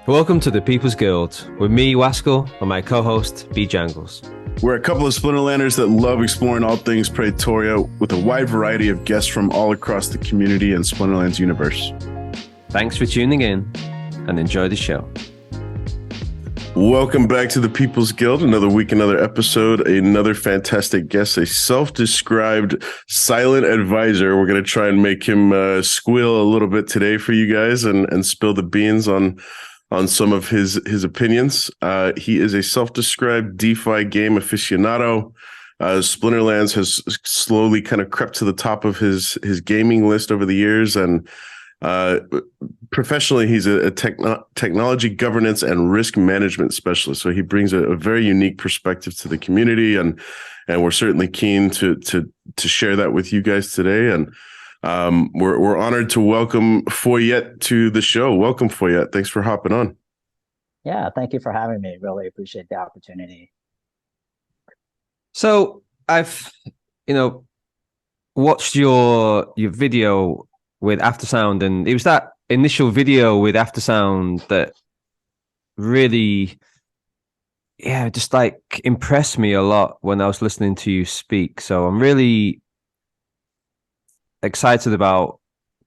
Welcome to the People's Guild with me, Wascal, and my co-host, B Jangles. We're a couple of Splinterlanders that love exploring all things Pretoria with a wide variety of guests from all across the community and Splinterlands universe. Thanks for tuning in and enjoy the show. Welcome back to the People's Guild. Another week, another episode, another fantastic guest, a self-described silent advisor. We're going to try and make him squeal a little bit today for you guys and spill the beans on some of his opinions. He is a self-described DeFi game aficionado. Splinterlands has slowly kind of crept to the top of his gaming list over the years, and professionally, he's a technology governance and risk management specialist. So he brings a very unique perspective to the community, and we're certainly keen to share that with you guys today. And we're honored to welcome Foyet to the show. Welcome, Foyet. Thanks for hopping on. Yeah, thank you for having me. Really appreciate the opportunity. So I've, watched your video with Aftersound, and it was that initial video with Aftersound that really, just like impressed me a lot when I was listening to you speak. So I'm really excited about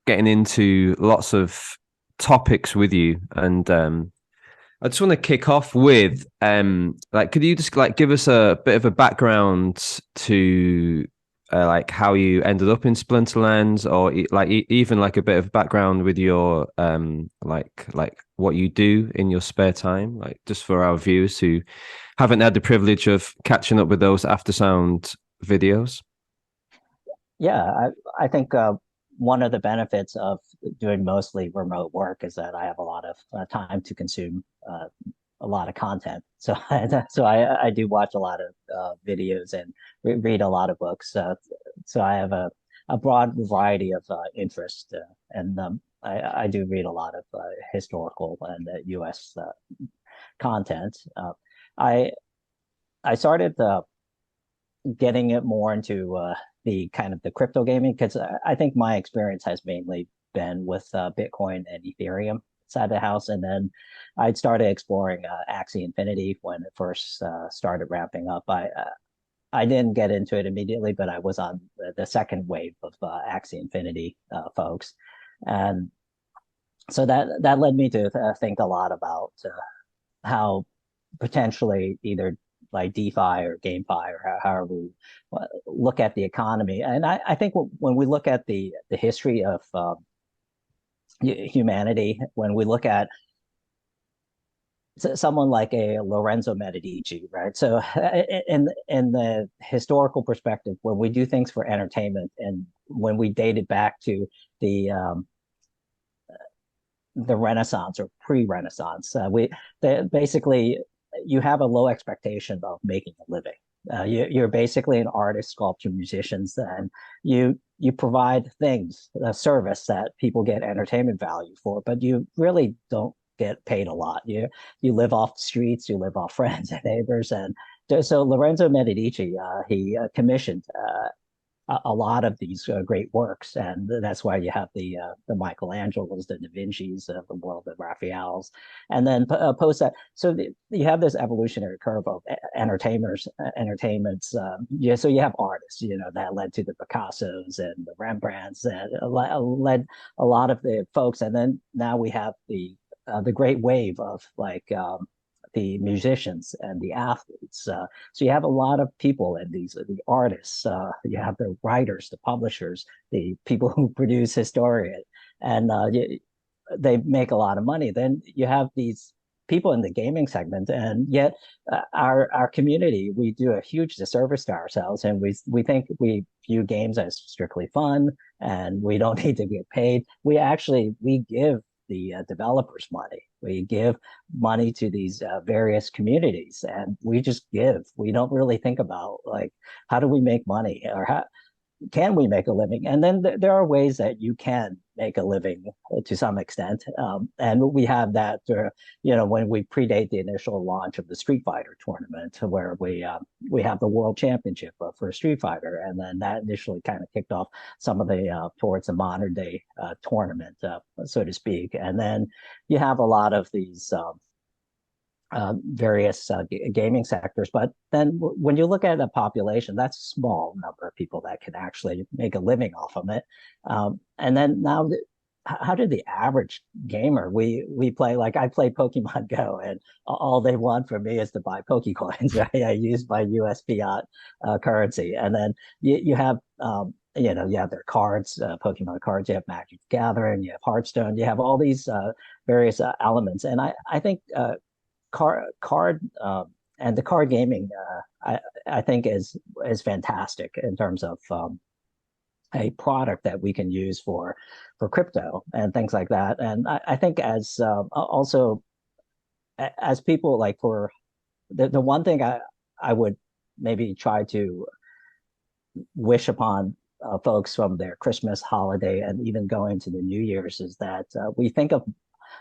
getting into lots of topics with you, and I just want to kick off with could you just give us a bit of a background to how you ended up in Splinterlands, or even a bit of background with your what you do in your spare time, just for our viewers who haven't had the privilege of catching up with those Aftersound videos. Yeah, I think one of the benefits of doing mostly remote work is that I have a lot of time to consume a lot of content. So I do watch a lot of videos and read a lot of books. So I have a broad variety of interests, and I do read a lot of historical and U.S. Content. I started getting it more into the kind of the crypto gaming, because I think my experience has mainly been with Bitcoin and Ethereum side of the house, and then I'd started exploring Axie Infinity when it first started ramping up. I didn't get into it immediately, but I was on the second wave of Axie Infinity folks, and so that led me to think a lot about how potentially either like DeFi or GameFi or however we look at the economy. And I think when we look at the history of humanity, when we look at someone like a Lorenzo Medici, right? So in the historical perspective, when we do things for entertainment, and when we date it back to the Renaissance or pre-Renaissance, basically you have a low expectation of making a living. You're basically an artist, sculptor, musicians, and you provide things, a service that people get entertainment value for, but you really don't get paid a lot. You live off the streets, you live off friends and neighbors, and so Lorenzo Medici, he commissioned a lot of these great works, and that's why you have the Michelangelos, the Da Vinci's of the world, the Raphaels, and then post that. So you have this evolutionary curve of entertainments. So you have artists, that led to the Picassos and the Rembrandts, and led a lot of the folks, and then now we have the great wave of the musicians and the athletes. So you have a lot of people, and the artists. You have the writers, the publishers, the people who produce historian, and they make a lot of money. Then you have these people in the gaming segment, and yet our community, we do a huge disservice to ourselves, and we think we view games as strictly fun, and we don't need to get paid. We give the developers money. We give money to these various communities, and we just give. We don't really think about how do we make money, or how can we make a living. And then there are ways that you can make a living to some extent. And we have that, when we predate the initial launch of the Street Fighter tournament, where we have the World Championship for Street Fighter, and then that initially kind of kicked off some of the towards the modern day tournament, so to speak. And then you have a lot of these various gaming sectors. But then when you look at the population, that's a small number of people that can actually make a living off of it. And then now, how did the average gamer, we play, like I play Pokemon Go, and all they want from me is to buy Pokecoins, right? I use my US fiat currency. And then you have you have their cards, Pokemon cards, you have Magic the Gathering, you have Hearthstone, you have all these various elements. And I think card and the card gaming, I think is fantastic in terms of a product that we can use for crypto and things like that. And I think as also as people, like, for the one thing I would maybe try to wish upon folks from their Christmas holiday and even going to the New Year's is that we think of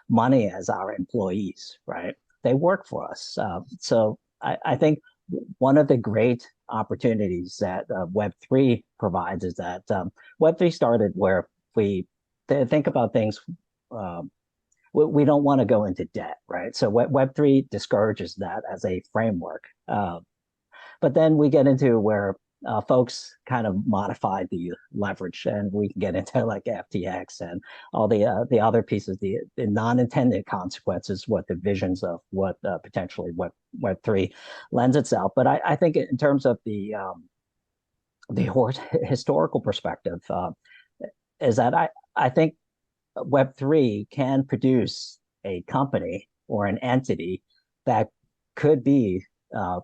money as our employees, right? They work for us. So I think one of the great opportunities that Web3 provides is that Web3 started where we think about things. We don't want to go into debt, right? So Web3 discourages that as a framework. But then we get into where folks kind of modify the leverage, and we can get into like FTX and all the other pieces, the non-intended consequences, what the visions of what potentially Web3 lends itself. But I think in terms of the historical perspective, is that I think Web3 can produce a company or an entity that could be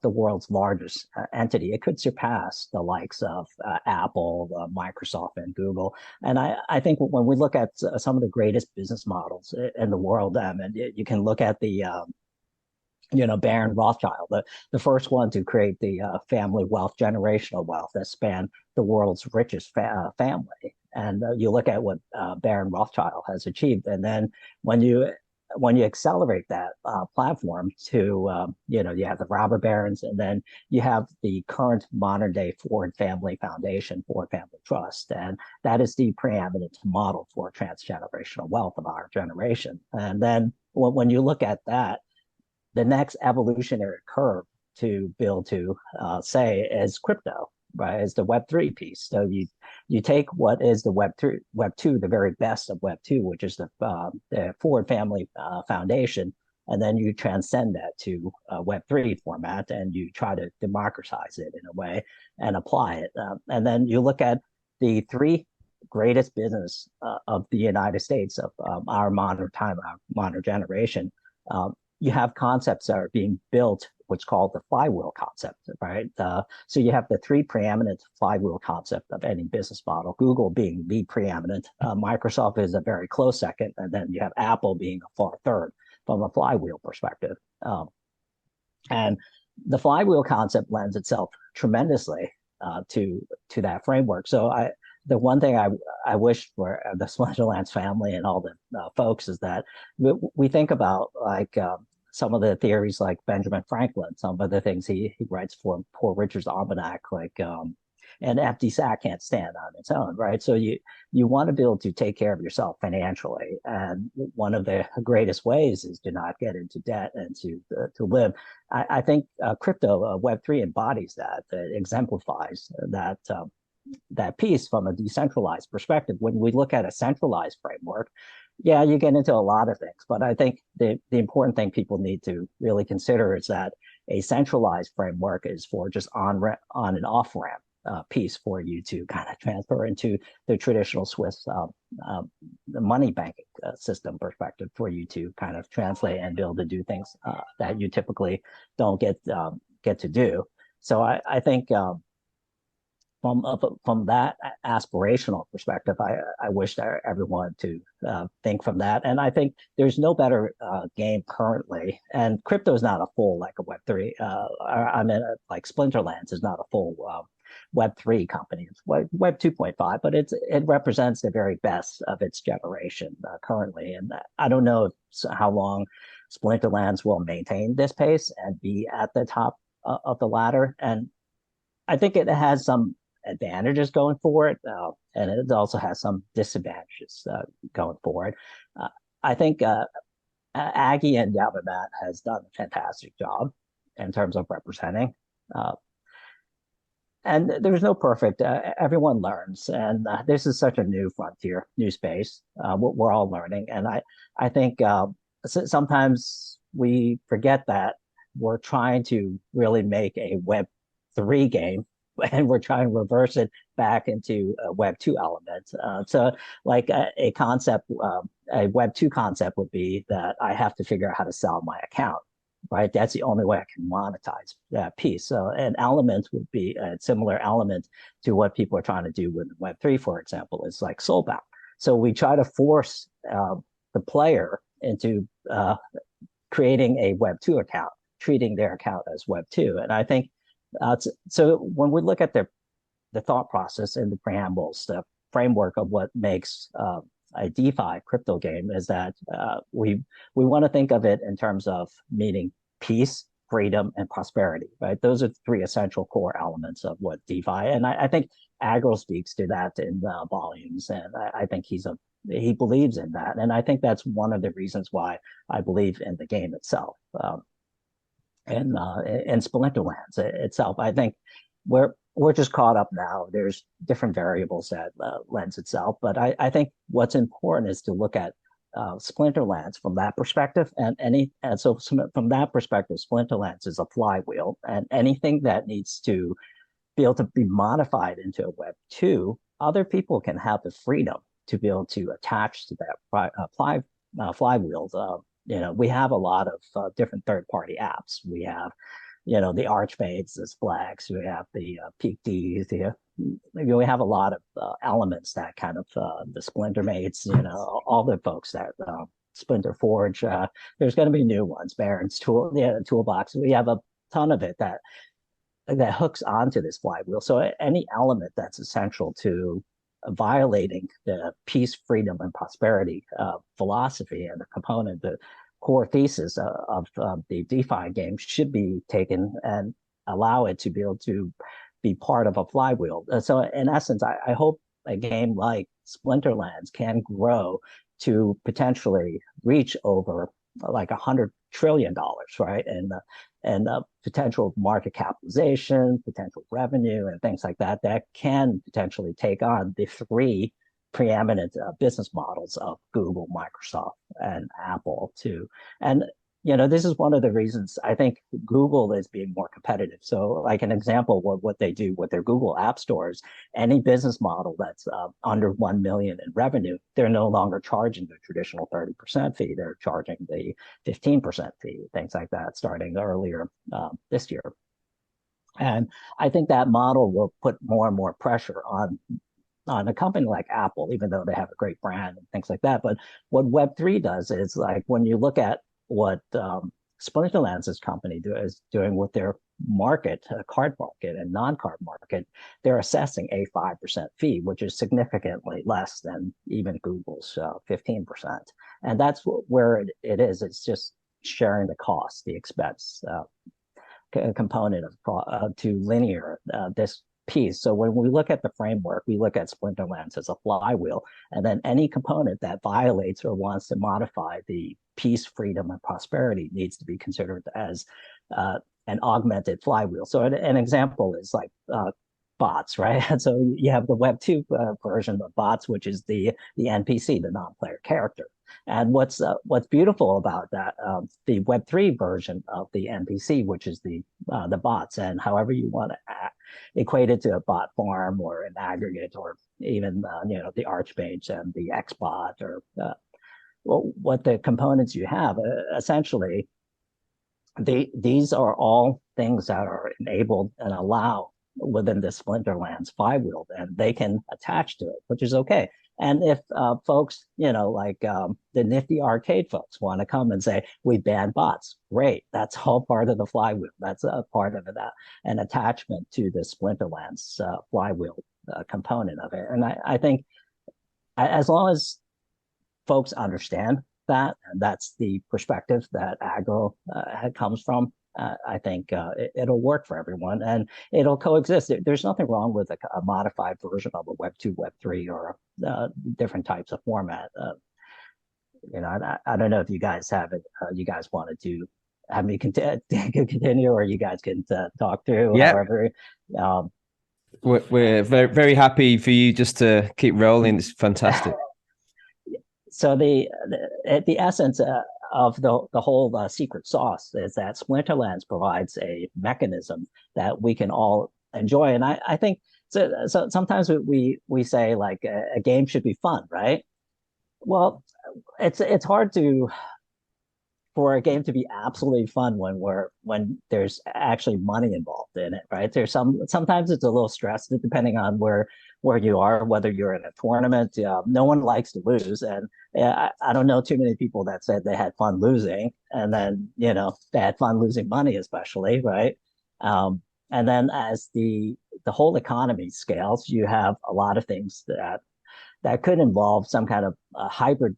the world's largest entity. It could surpass the likes of Apple, Microsoft, and Google. And I think when we look at some of the greatest business models in the world, and you can look at the Baron Rothschild, the first one to create the family wealth, generational wealth that spanned the world's richest family. And you look at what Baron Rothschild has achieved, and then when you accelerate that platform to, you have the robber barons, and then you have the current modern day Ford Family Foundation, Ford Family Trust, and that is the preeminent model for transgenerational wealth of our generation. And then when you look at that, the next evolutionary curve to build to say is crypto, right? Is the Web3 piece. So you take what is the Web2, the very best of Web2, which is the Ford Family Foundation, and then you transcend that to Web3 format, and you try to democratize it in a way and apply it. And then you look at the three greatest business of the United States of our modern time, our modern generation. You have concepts that are being built, what's called the flywheel concept, right? So you have the three preeminent flywheel concept of any business model, Google being the preeminent, Microsoft is a very close second, and then you have Apple being a far third from a flywheel perspective. And the flywheel concept lends itself tremendously to that framework. So the one thing I wish for the Splinterlands family and all the folks is that we think about, like, some of the theories like Benjamin Franklin, some of the things he writes for Poor Richard's Almanac, like, and FDSAC can't stand on its own, right? So you want to be able to take care of yourself financially, and one of the greatest ways is to not get into debt and to live. I think crypto Web3 embodies that. It exemplifies that piece from a decentralized perspective. When we look at a centralized framework, yeah, you get into a lot of things, but I think the important thing people need to really consider is that a centralized framework is for just on and off ramp piece for you to kind of transfer into the traditional Swiss the money banking system perspective, for you to kind of translate and be able to do things that you typically don't get to do. So I think from that aspirational perspective, I wish that everyone to think from that. And I think there's no better game currently. And crypto is not a full like a Web3. I mean, like Splinterlands is not a full Web3 company. It's Web 2.5, but it represents the very best of its generation currently. And I don't know how long Splinterlands will maintain this pace and be at the top of the ladder. And I think it has some advantages going forward, and it also has some disadvantages going forward. I think Aggie and Yamamat has done a fantastic job in terms of representing. Uh, and there's no perfect. Everyone learns, and this is such a new frontier, new space. We're all learning, and I think sometimes we forget that we're trying to really make a Web 3 game, and we're trying to reverse it back into a Web 2 element. So, like a concept, a Web 2 concept would be that I have to figure out how to sell my account, right? That's the only way I can monetize that piece. So an element would be a similar element to what people are trying to do with Web 3, for example, is like soulbound. So we try to force the player into creating a Web 2 account, treating their account as Web 2. And I think so when we look at the thought process in the preambles, the framework of what makes a DeFi crypto game is that we want to think of it in terms of meaning peace, freedom, and prosperity, right? Those are three essential core elements of what DeFi, and I think Agro speaks to that in volumes, and I think he believes in that, and I think that's one of the reasons why I believe in the game itself. And in Splinterlands itself, I think we're just caught up now. There's different variables that lends itself, but I think what's important is to look at Splinterlands from that perspective, and so from that perspective, Splinterlands is a flywheel, and anything that needs to be able to be modified into a Web 2, other people can have the freedom to be able to attach to that flywheel. We have a lot of different third-party apps. We have, the Archmaids, the Splags. We have the PeakDs. We have a lot of elements that kind of the Splintermates. All the folks that Splinter Forge. There's going to be new ones. Baron's Toolbox. We have a ton of it that hooks onto this flywheel. So any element that's essential to violating the peace, freedom, and prosperity philosophy and the component, the core thesis of the DeFi game should be taken and allow it to be able to be part of a flywheel. So in essence, I hope a game like Splinterlands can grow to potentially reach over like $100 trillion, right? And potential market capitalization, potential revenue, and things like that can potentially take on the three preeminent business models of Google, Microsoft, and Apple too. And this is one of the reasons I think Google is being more competitive. So, like an example of what they do with their Google App Stores, any business model that's under 1 million in revenue, they're no longer charging the traditional 30% fee. They're charging the 15% fee, things like that, starting earlier this year. And I think that model will put more and more pressure on a company like Apple, even though they have a great brand and things like that. But what Web3 does is, like, when you look at what Splinterlands' company is doing with their market, card market and non-card market, they're assessing a 5% fee, which is significantly less than even Google's 15%. And that's where it is. It's just sharing the cost, the expense component of to linear this piece. So when we look at the framework, we look at Splinterlands as a flywheel, and then any component that violates or wants to modify the peace, freedom, and prosperity needs to be considered as an augmented flywheel. So an example is like bots, right? And so you have the Web 2 version of bots, which is the NPC, the non-player character. And what's beautiful about that, the Web 3 version of the NPC, which is the bots, and however you want to equate it to a bot farm or an aggregate, or even the Archmage and the XBot, or what the components you have, essentially, these are all things that are enabled and allow within the Splinterlands flywheel, and they can attach to it, which is okay. And if folks, like the nifty arcade folks want to come and say, we ban bots, great. That's all part of the flywheel. That's a part of that, an attachment to the Splinterlands flywheel component of it. And I think as long as folks understand that, and that's the perspective that agro comes from, I think it'll work for everyone and it'll coexist. There's nothing wrong with a modified version of a Web 2, Web 3, or different types of format. I don't know if you guys have it, you guys wanted to have me continue, or you guys can talk through, Yeah. however. We're very, very happy for you just to keep rolling. It's fantastic. So the essence of the whole secret sauce is that Splinterlands provides a mechanism that we can all enjoy, and I think so. Sometimes we say like a game should be fun, right? Well, it's hard for a game to be absolutely fun when there's actually money involved in it, right? There's sometimes it's a little stressed depending on where you are, whether you're in a tournament. No one likes to lose, and I don't know too many people that said they had fun losing, and then they had fun losing money, especially, right? And then as the whole economy scales, you have a lot of things that could involve some kind of hybrid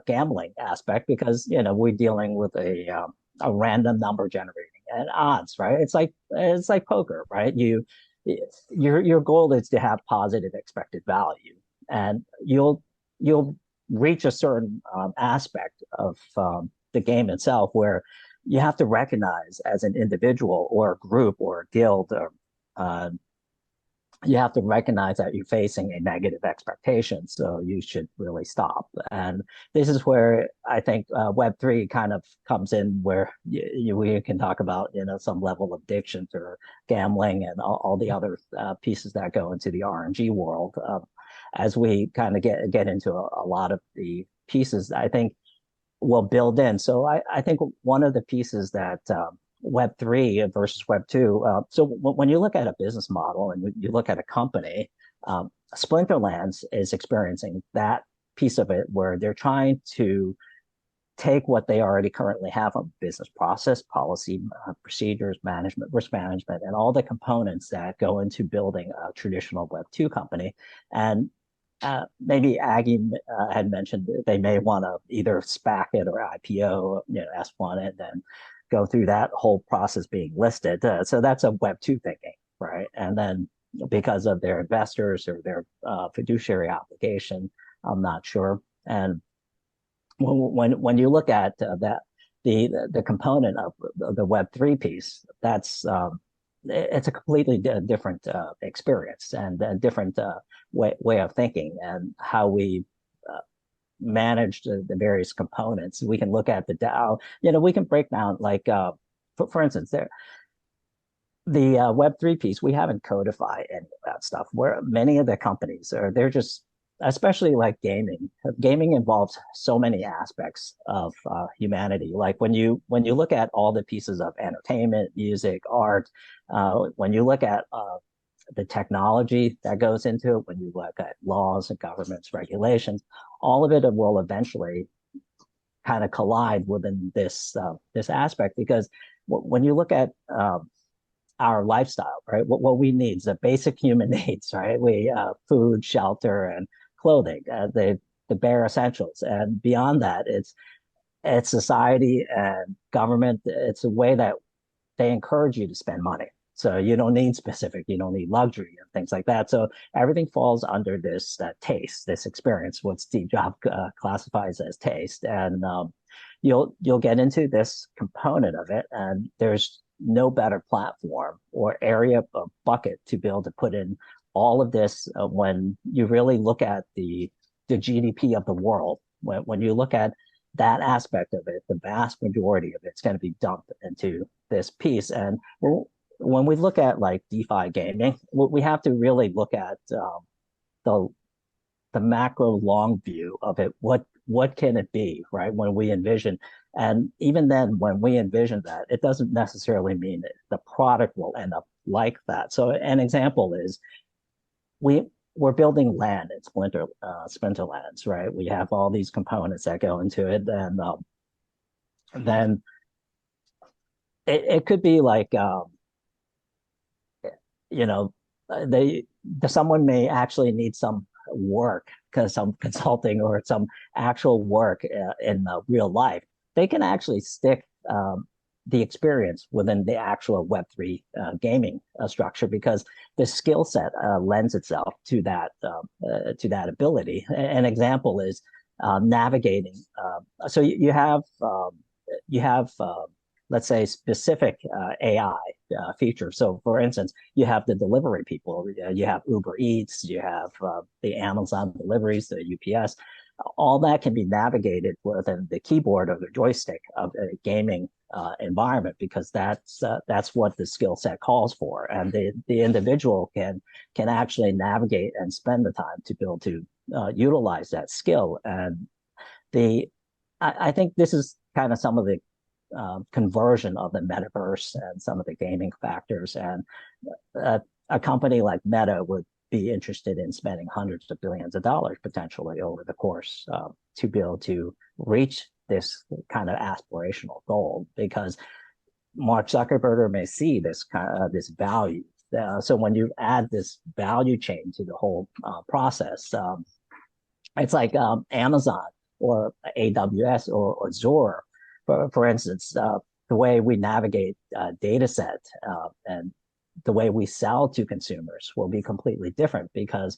gambling aspect, because we're dealing with a random number generating and odds, right? It's like poker, right? Your goal is to have positive expected value, and you'll reach a certain aspect of the game itself where you have to recognize as an individual or a group or a guild, or you have to recognize that you're facing a negative expectation. So you should really stop. And this is where I think Web3 kind of comes in, where we can talk about, some level of addiction or gambling and all the other pieces that go into the RNG world. As we kind of get into a lot of the pieces, I think will build in. So I think one of the pieces that Web3 versus Web2. So when you look at a business model and you look at a company, Splinterlands is experiencing that piece of it where they're trying to take what they already currently have on business process, policy, procedures, management, risk management, and all the components that go into building a traditional Web2 company. And maybe Aggie had mentioned they may want to either SPAC it or IPO, S1 it, and go through that whole process being listed. So that's a Web2 thinking, right? And then because of their investors or their fiduciary obligation, I'm not sure. And when you look at the component of the Web3 piece, it's a completely different experience and a different way of thinking, and how we manage the various components. We can look at the DAO. We can break down, like for instance, the Web3 piece. We haven't codified any of that stuff. Where many of the companies they're just, especially like gaming. Gaming involves so many aspects of humanity. Like when you look at all the pieces of entertainment, music, art, when you look at the technology that goes into it, when you look at laws and governments, regulations, all of it will eventually kind of collide within this aspect. Because when you look at our lifestyle, right, what we need is the basic human needs, right? We food, shelter, and clothing, the bare essentials. And beyond that, it's society and government. It's a way that they encourage you to spend money. So you don't need luxury and things like that. So everything falls under this taste, this experience, what Steve Jobs classifies as taste. And you'll get into this component of it, and there's no better platform or area of bucket to be able to put in all of this when you really look at the GDP of the world. When you look at that aspect of it, the vast majority of it's going to be dumped into this piece. And when we look at like DeFi gaming, we have to really look at the macro long view of it. What can it be, right? When we envision, and even then, when we envision that, it doesn't necessarily mean that the product will end up like that. So an example is we we're building land in Splinterlands, right? We have all these components that go into it, and then it could be like you know they someone may actually need some work, because some consulting or some actual work in real life. They can actually stick the experience within the actual Web3 gaming structure, because the skill set lends itself to that ability. An example is navigating. So you have let's say specific AI features. So, for instance, you have the delivery people, you have Uber Eats, you have the Amazon deliveries, the UPS. All that can be navigated within the keyboard or the joystick of a gaming environment, because that's what the skill set calls for, and the individual can actually navigate and spend the time to be able to utilize that skill. And the I think this is kind of some of the conversion of the metaverse and some of the gaming factors. And a company like Meta would be interested in spending hundreds of billions of dollars potentially over the course to be able to reach this kind of aspirational goal, because Mark Zuckerberg may see this this value. So when you add this value chain to the whole process, it's like Amazon or AWS or Azure, for instance. The way we navigate data set and the way we sell to consumers will be completely different, because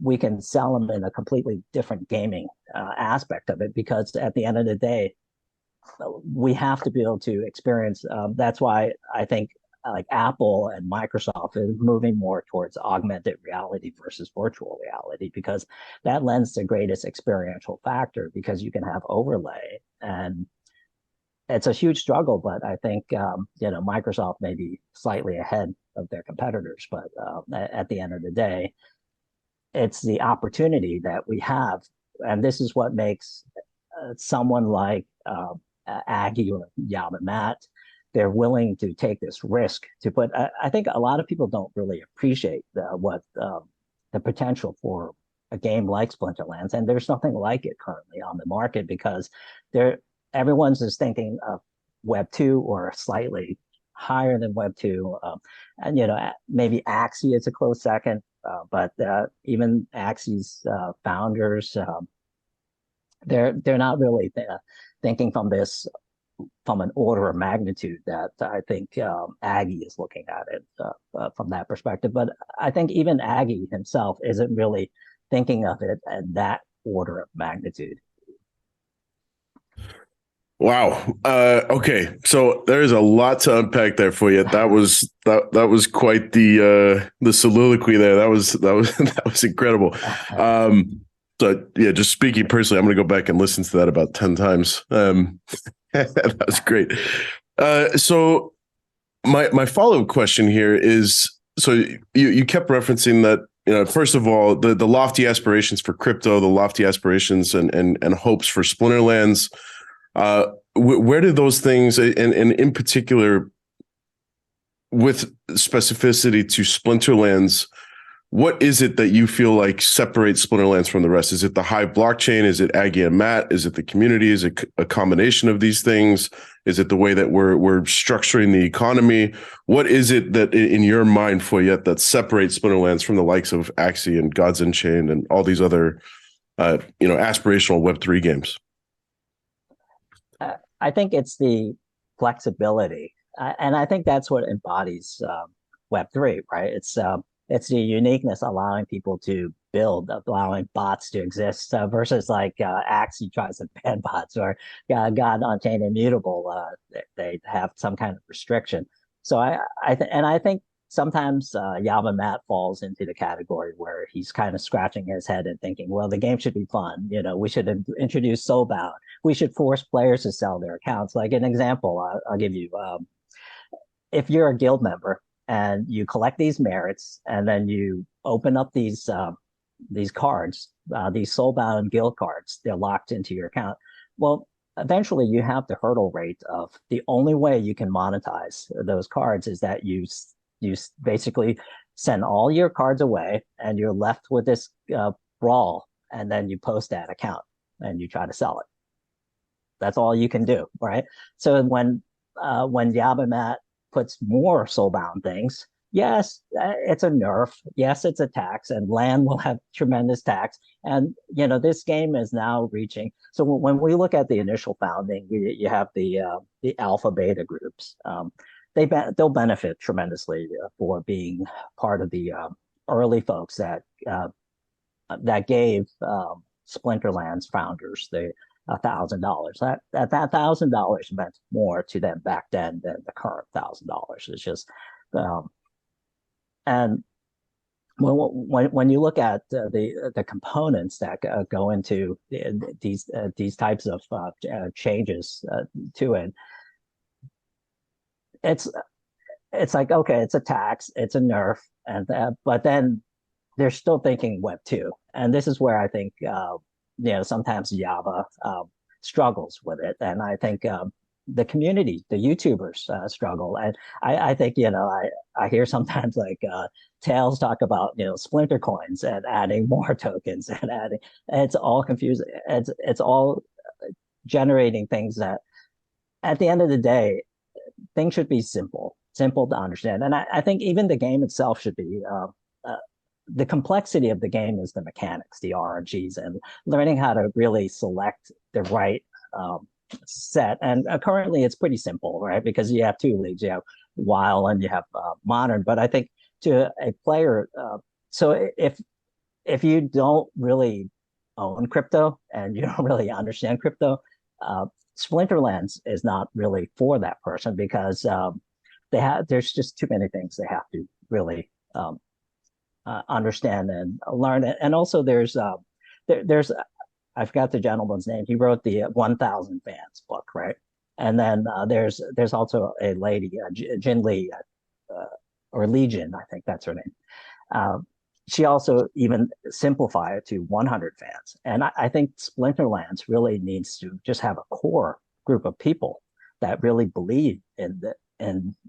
we can sell them in a completely different gaming aspect of it, because at the end of the day, we have to be able to experience. That's why I think like Apple and Microsoft is moving more towards augmented reality versus virtual reality, because that lends the greatest experiential factor, because you can have overlay. And it's a huge struggle, but I think Microsoft may be slightly ahead of their competitors, but at the end of the day, it's the opportunity that we have, and this is what makes someone like Aggie or Yamamat, they're willing to take this risk to put. I think a lot of people don't really appreciate what the potential for a game like Splinterlands, and there's nothing like it currently on the market, because everyone's just thinking of Web 2 or slightly higher than Web 2. And, maybe Axie is a close second, but even Axie's founders, they're not really thinking from an order of magnitude that I think Aggie is looking at it from that perspective. But I think even Aggie himself isn't really thinking of it at that order of magnitude. Wow. Okay. So there's a lot to unpack there for you. That was quite the soliloquy there. That was that was incredible. So yeah, just speaking personally, I'm going to go back and listen to that about 10 times. That was great. So my follow-up question here is, so you kept referencing that, first of all, the lofty aspirations for crypto, the lofty aspirations and hopes for Splinterlands. Where do those things, and in particular, with specificity to Splinterlands, what is it that you feel like separates Splinterlands from the rest? Is it the Hive blockchain? Is it Aggie and Matt? Is it the community? Is it a combination of these things? Is it the way that we're structuring the economy? What is it that, in your mind, Foyet, that separates Splinterlands from the likes of Axie and Gods Unchained and all these other, aspirational Web3 games? I think it's the flexibility, and I think that's what embodies Web3, right? It's the uniqueness, allowing people to build, allowing bots to exist, versus like Axie tries to ban bots, or God Unchained Immutable, they have some kind of restriction. So I think sometimes Yamamat falls into the category where he's kind of scratching his head and thinking, well, the game should be fun. We should introduce Soulbound. We should force players to sell their accounts. Like an example, I'll give you, if you're a guild member and you collect these merits, and then you open up these cards, these Soulbound guild cards, they're locked into your account. Well, eventually you have the hurdle rate of the only way you can monetize those cards is that you basically send all your cards away, and you're left with this brawl, and then you post that account and you try to sell it. That's all you can do, right? So when Yabamat puts more soulbound things, yes, it's a nerf. Yes, it's a tax, and land will have tremendous tax. And this game is now reaching. So when we look at the initial founding, you have the alpha beta groups. They'll benefit tremendously for being part of the early folks that gave Splinterlands founders the $1,000. That $1,000 meant more to them back then than the current $1,000. It's just, and when you look at the components that go into these types of changes to it, it's like, okay, it's a tax, it's a nerf, and but then they're still thinking Web 2, and this is where I think sometimes Java struggles with it, and I think the community, the YouTubers struggle, and I think I hear sometimes like Tails talk about Splinter coins and adding more tokens and adding, and it's all confusing. It's all generating things that at the end of the day, things should be simple to understand, and I think even the game itself should be. The complexity of the game is the mechanics, the RNGs, and learning how to really select the right set. And currently it's pretty simple, right? Because you have two leagues, you have WoW and you have Modern. But I think to a player, so if you don't really own crypto and you don't really understand crypto, Splinterlands is not really for that person, because there's just too many things they have to really understand and learn it. And also there's I forgot the gentleman's name. He wrote the 1000 Fans book, right? And then there's also a lady, Jin Lee, or Legion, I think that's her name. She also even simplified it to 100 fans. And I think Splinterlands really needs to just have a core group of people that really believe in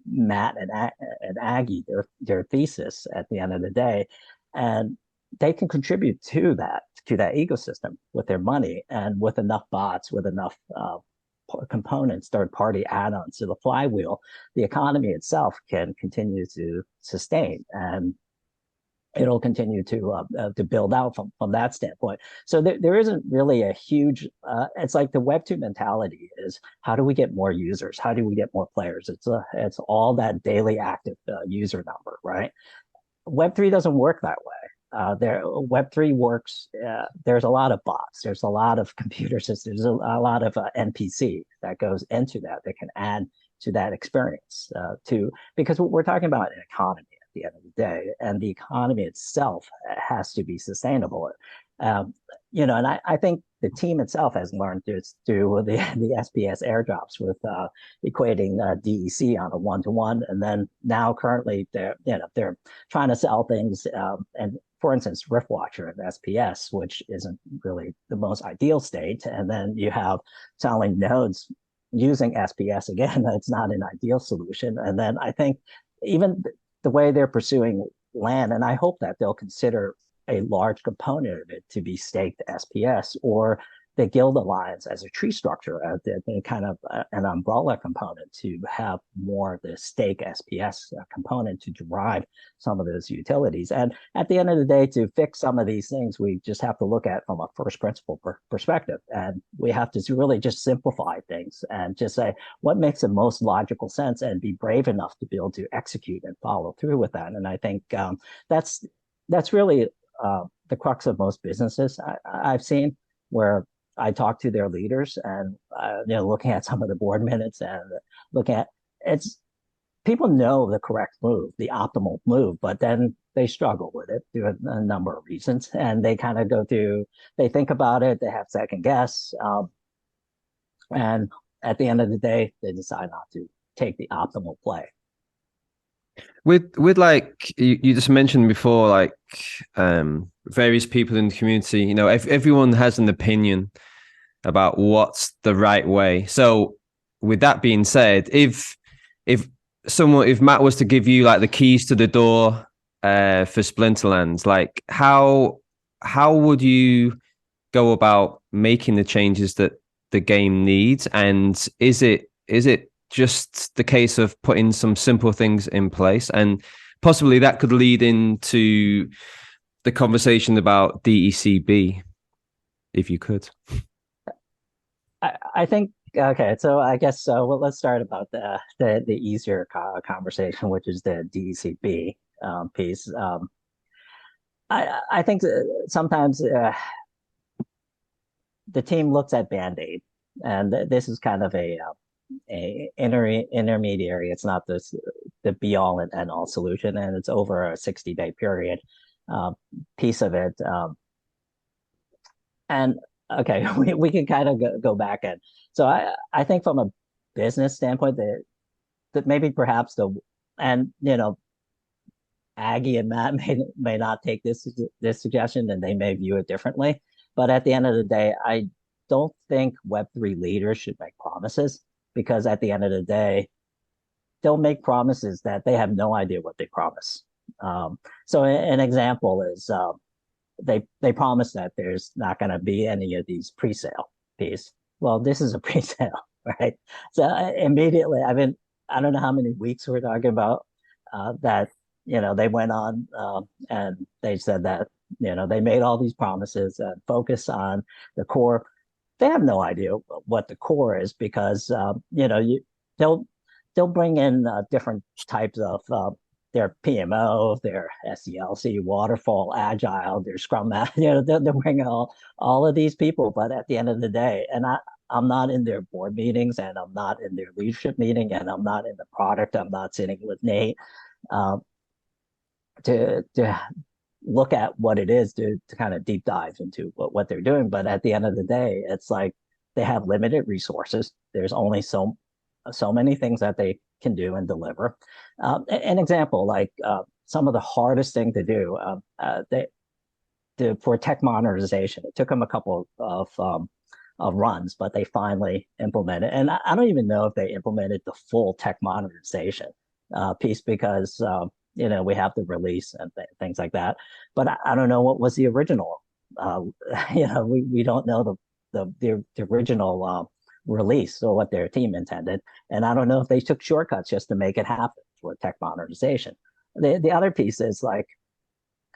Matt and Aggie, their thesis at the end of the day, and they can contribute to that ecosystem with their money and with enough bots, with enough components, third-party add-ons to the flywheel. The economy itself can continue to sustain, and it'll continue to build out from that standpoint. So there isn't really a huge, it's like the Web2 mentality is, how do we get more users? How do we get more players? It's all that daily active user number, right? Web3 doesn't work that way. Web3 works, there's a lot of bots, there's a lot of computer systems, there's a lot of NPC that goes into that can add to that experience, because we're talking about an economy the end of the day, and the economy itself has to be sustainable. And I think the team itself has learned to do the SPS airdrops with equating DEC on a 1-to-1, and then now currently they're trying to sell things, and for instance, Riftwatcher and SPS, which isn't really the most ideal state, and then you have selling nodes using SPS again. That's not an ideal solution. And then I think even the way they're pursuing land, and I hope that they'll consider a large component of it to be staked SPS, or the Guild Alliance as a tree structure, kind of an umbrella component to have more of the stake SPS component to derive some of those utilities. And at the end of the day, to fix some of these things, we just have to look at from a first principle perspective. And we have to really just simplify things and just say what makes the most logical sense, and be brave enough to be able to execute and follow through with that. And I think that's really the crux of most businesses I've seen, where I talk to their leaders, and looking at some of the board minutes and looking at people know the correct move, the optimal move, but then they struggle with it through a number of reasons, and they kind of they think about it, they have second guess, and at the end of the day, they decide not to take the optimal play. With like you just mentioned before, like various people in the community, if everyone has an opinion about what's the right way. So with that being said, if Matt was to give you like the keys to the door, for Splinterlands? Like how would you go about making the changes that the game needs? And is it just the case of putting some simple things in place? And possibly that could lead into the conversation about DECB, if you could. I think okay. So I guess well, let's start about the easier conversation, which is the DECB piece. I think sometimes the team looks at Band-Aid, and this is kind of a intermediary. It's not the be all and end all solution, and it's over a 60-day period uh, piece of it. And okay, we can kind of go back and so I think from a business standpoint that maybe perhaps the and Aggie and Matt may not take this suggestion and they may view it differently. But at the end of the day, I don't think Web3 leaders should make promises because at the end of the day, they'll make promises that they have no idea what they promise. So an example is they promise that there's not going to be any of these pre-sale piece. Well, this is a pre-sale, right? So immediately, I don't know how many weeks we're talking about that they went on and they said that they made all these promises and focus on the core. They have no idea what the core is because they'll they'll bring in different types of their PMO, their SDLC, waterfall, agile, their Scrum Master. They'll bring all of these people, but at the end of the day, and I'm not in their board meetings, and I'm not in their leadership meeting, and I'm not in the product. I'm not sitting with Nate. Um, to look at what it is to kind of deep dive into what they're doing. But at the end of the day, it's like they have limited resources. There's only so many things that they can do and deliver. An example, like some of the hardest thing to do, for tech modernization, it took them a couple of runs, but they finally implemented. And I don't even know if they implemented the full tech modernization piece because we have the release and things like that. But I don't know what was the original. We don't know the original release or what their team intended, and I don't know if they took shortcuts just to make it happen for tech modernization. The other piece is like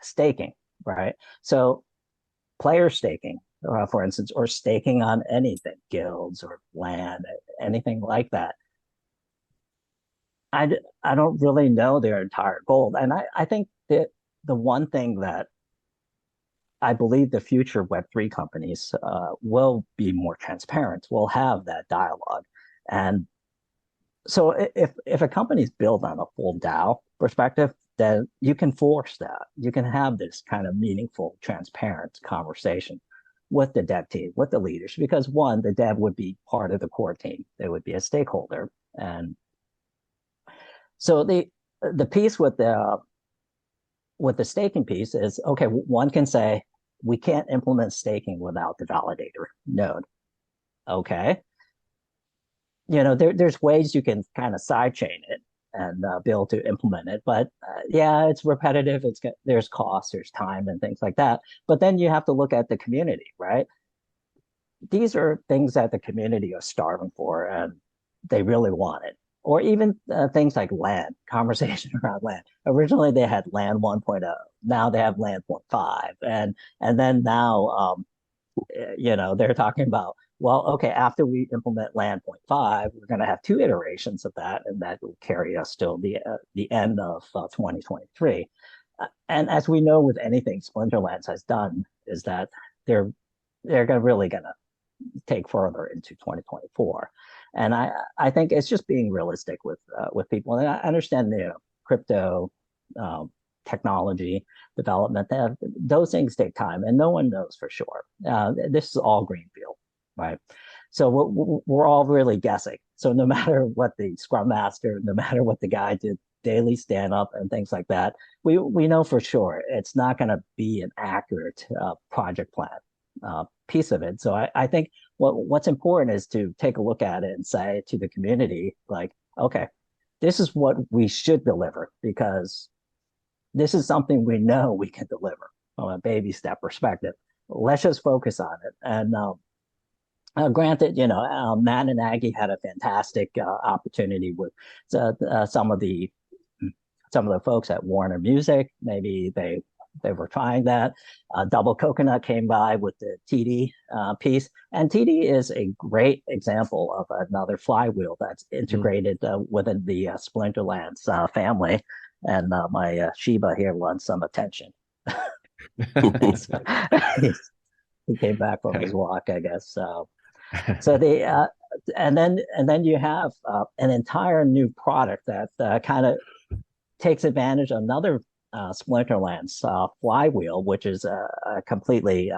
staking, right? So player staking, for instance, or staking on anything, guilds or land, anything like that. I don't really know their entire goal. And I think that the one thing that I believe the future Web3 companies will be more transparent, will have that dialogue. And so if a company's built on a full DAO perspective, then you can force that. You can have this kind of meaningful, transparent conversation with the dev team, with the leaders, because one, the dev would be part of the core team. They would be a stakeholder. And so the piece with the staking piece is okay. One can say we can't implement staking without the validator node. Okay, there's ways you can kind of sidechain it and be able to implement it, but yeah, it's repetitive. There's cost, there's time, and things like that. But then you have to look at the community, right? These are things that the community are starving for, and they really want it or even things like land, conversation around land. Originally, they had land 1.0. Now they have land 1.5. And then now, they're talking about, well, okay, after we implement land 0.5, we're going to have two iterations of that, and that will carry us till the end of 2023. And as we know with anything Splinterlands has done, is that they're really going to take further into 2024. And I think it's just being realistic with people. And I understand crypto technology development, those things take time, and no one knows for sure. This is all greenfield, right? So we're all really guessing. So no matter what the Scrum Master, no matter what the guy did, daily stand up and things like that, we know for sure it's not going to be an accurate project plan piece of it. So I think what's important is to take a look at it and say to the community, like, okay, this is what we should deliver because this is something we know we can deliver from a baby step perspective. Let's just focus on it. And granted, Matt and Aggie had a fantastic opportunity with some of the folks at Warner Music. Maybe they were trying that. Double Coconut came by with the TD piece, and TD is a great example of another flywheel that's integrated within the Splinterlands family. And my Shiba here wants some attention. He came back from his walk, I guess. So and then you have an entire new product that kind of takes advantage of another Splinterlands flywheel, which is a completely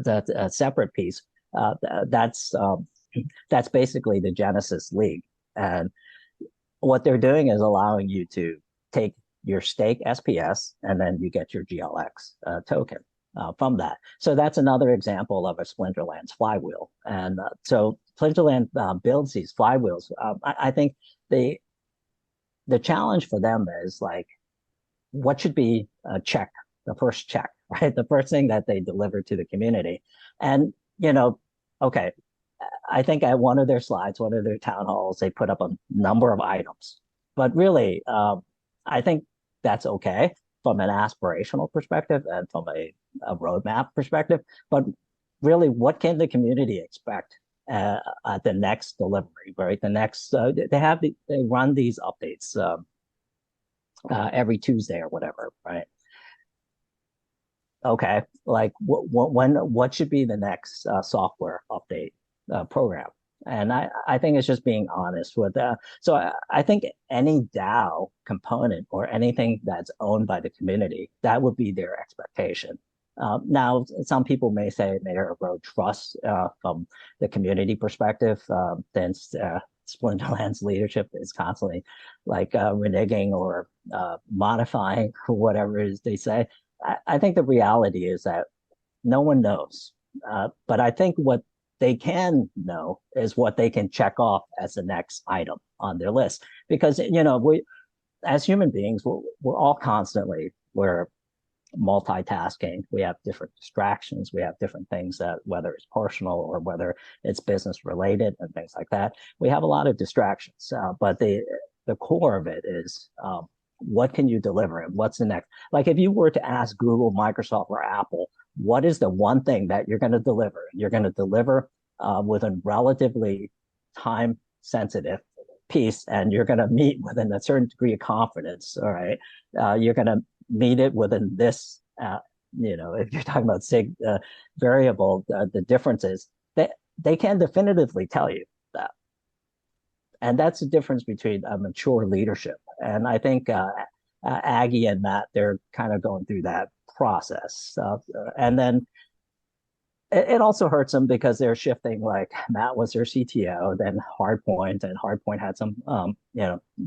a separate piece. That's basically the Genesis League, and what they're doing is allowing you to take your stake SPS, and then you get your GLX token from that. So that's another example of a Splinterlands flywheel. And so Splinterland builds these flywheels. I think the challenge for them is like, what should be a check, the first check, right? The first thing that they deliver to the community. And, okay, I think at one of their slides, one of their town halls, they put up a number of items. But really, I think that's okay from an aspirational perspective and from a roadmap perspective. But really, what can the community expect at the next delivery, right? The next, they run these updates every Tuesday or whatever, right? Okay, like what should be the next software update program? And I think it's just being honest with that. So I think any DAO component or anything that's owned by the community, that would be their expectation. Now, some people may say may erode trust from the community perspective, since Splinterland's leadership is constantly like reneging or modifying whatever it is they say. I think the reality is that no one knows. But I think what they can know is what they can check off as the next item on their list. Because, we, as human beings, we're all constantly, we're multitasking. We have different distractions. We have different things that, whether it's personal or whether it's business related and things like that, we have a lot of distractions. But the core of it is, what can you deliver and what's the next? Like if you were to ask Google, Microsoft, or Apple, what is the one thing that you're going to deliver? You're going to deliver with a relatively time sensitive piece, and you're going to meet within a certain degree of confidence. All right. You're going to meet it within this, if you're talking about SIG variable, the differences, they can definitively tell you that. And that's the difference between a mature leadership. And I think Aggie and Matt, they're kind of going through that process. And then it also hurts them because they're shifting, like Matt was their CTO, then Hardpoint, and Hardpoint had some,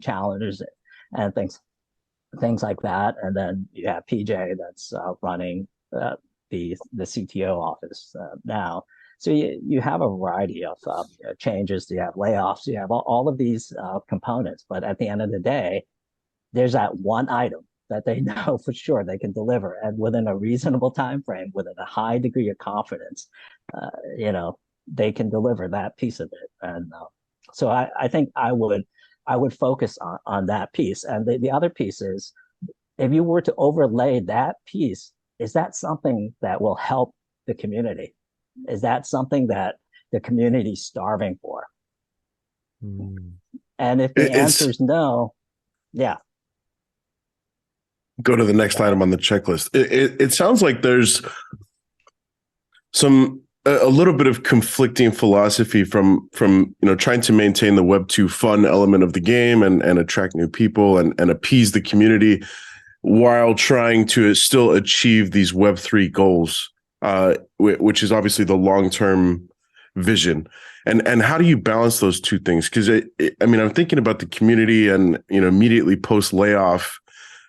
challenges and things like that. And then you have PJ that's running the CTO office now. So you have a variety of changes. You have layoffs. You have all of these components. But at the end of the day, there's that one item that they know for sure they can deliver, and within a reasonable time frame, within a high degree of confidence, they can deliver that piece of it. And so I think I would focus on that piece. And the other piece is, if you were to overlay that piece, is that something that will help the community? Is that something that the community's starving for? And if the answer is no, yeah. Go to the next item on the checklist. It sounds like there's a little bit of conflicting philosophy from trying to maintain the Web2 fun element of the game and attract new people and appease the community while trying to still achieve these Web3 goals, which is obviously the long-term vision. And how do you balance those two things? Because I'm thinking about the community and immediately post layoff.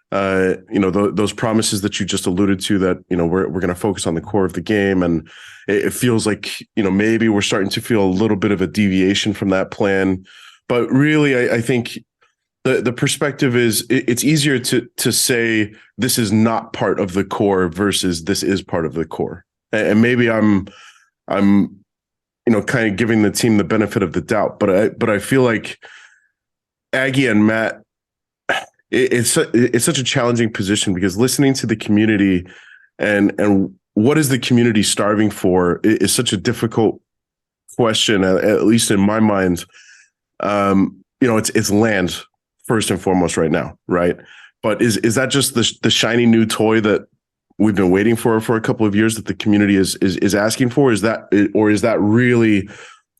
Those promises that you just alluded to, that we're going to focus on the core of the game, and it feels like maybe we're starting to feel a little bit of a deviation from that plan. But really, I think the perspective is it's easier to say this is not part of the core versus this is part of the core. And maybe I'm kind of giving the team the benefit of the doubt, but I feel like Aggie and Matt, it's such a challenging position, because listening to the community and what is the community starving for is such a difficult question, at least in my mind. It's land first and foremost right now, right? But is that just the shiny new toy that we've been waiting for a couple of years that the community is asking for? Is that really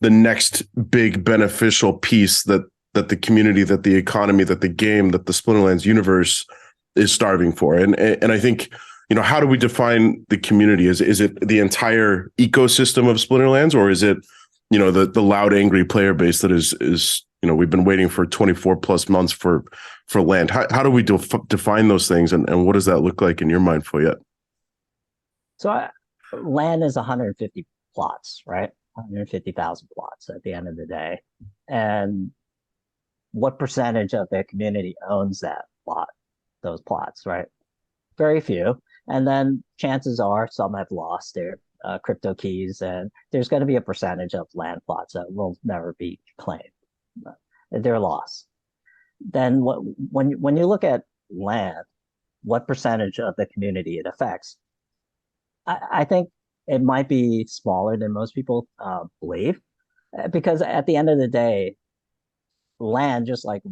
the next big beneficial piece that the community, that the economy, that the game, that the Splinterlands universe is starving for? And I think, how do we define the community? Is it the entire ecosystem of Splinterlands, or is it, the loud, angry player base that is we've been waiting for 24 plus months for land? How do we define those things, and what does that look like in your mind, Foyet? So land is 150 plots, right? 150,000 plots at the end of the day. And what percentage of the community owns those plots, right? Very few. And then chances are some have lost their crypto keys, and there's going to be a percentage of land plots that will never be claimed. They're lost. Then when you look at land, what percentage of the community it affects? I think it might be smaller than most people believe, because at the end of the day, land, just like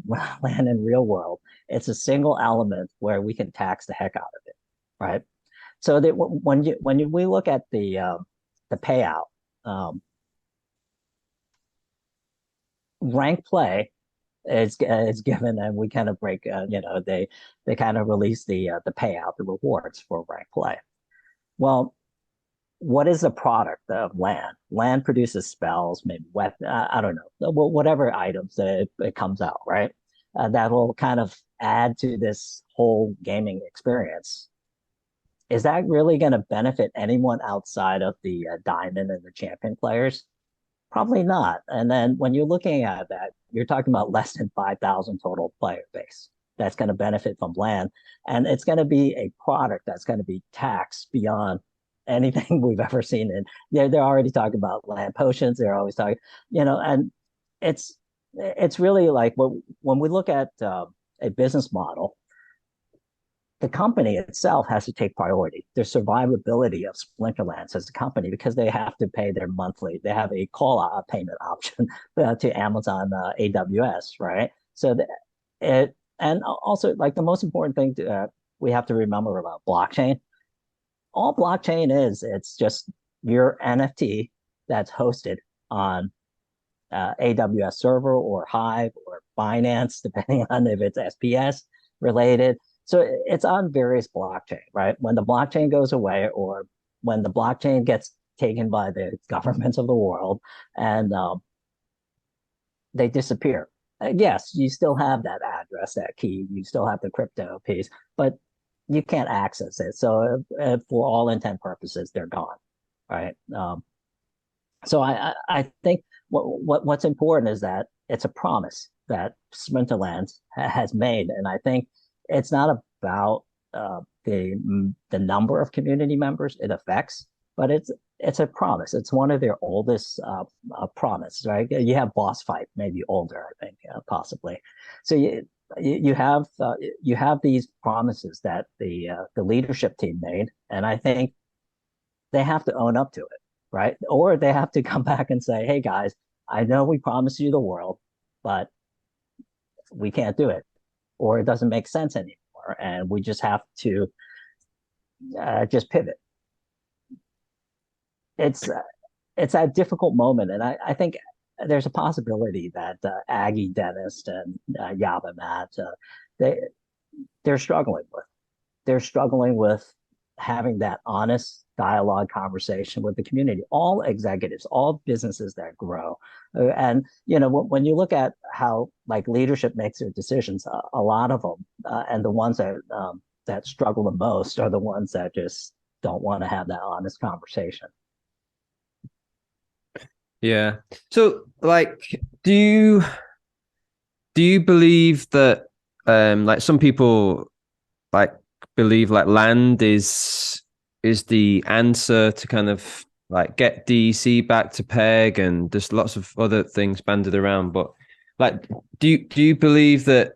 land in real world, it's a single element where we can tax the heck out of it, right? So that we look at the payout, rank play is given, and we kind of break, they kind of release the payout, the rewards for rank play. Well, what is the product of land? Land produces spells, maybe weapon, I don't know, whatever items that it comes out, right? That will kind of add to this whole gaming experience. Is that really going to benefit anyone outside of the diamond and the champion players? Probably not. And then when you're looking at that, you're talking about less than 5,000 total player base that's going to benefit from land. And it's going to be a product that's going to be taxed beyond anything we've ever seen. And they're already talking about land potions. They're always talking, and it's really like when we look at a business model, the company itself has to take priority. The survivability of Splinterlands as a company, because they have to pay their monthly. They have a call-out payment option to Amazon AWS, right? So and also, like, the most important thing we have to remember about blockchain. All blockchain it's just your NFT that's hosted on AWS server or Hive or Binance, depending on if it's SPS related. So it's on various blockchain, right? When the blockchain goes away, or when the blockchain gets taken by the governments of the world, and they disappear. Yes, you still have that address, that key, you still have the crypto piece, but you can't access it. So for all intent purposes, they're gone, right? So I think what's important is that it's a promise that Splinterlands has made, and I think it's not about the number of community members it affects, but it's a promise. It's one of their oldest promise, right? You have boss fight, maybe older, I think, possibly. So you have these promises that the leadership team made, and I think they have to own up to it, right? Or they have to come back and say, "Hey guys, I know we promised you the world, but we can't do it, or it doesn't make sense anymore, and we just have to just pivot." It's that difficult moment, and I think there's a possibility that Aggie, Dennis, and Yaba, Matt, they're struggling with. They're struggling with having that honest dialogue conversation with the community. All executives, all businesses that grow, and when you look at how, like, leadership makes their decisions, a lot of them, and the ones that struggle the most are the ones that just don't want to have that honest conversation. Yeah. So, like, do you Do you believe that like some people like believe like land is the answer to kind of like get DEC back to peg, and there's lots of other things banded around, but like do you believe that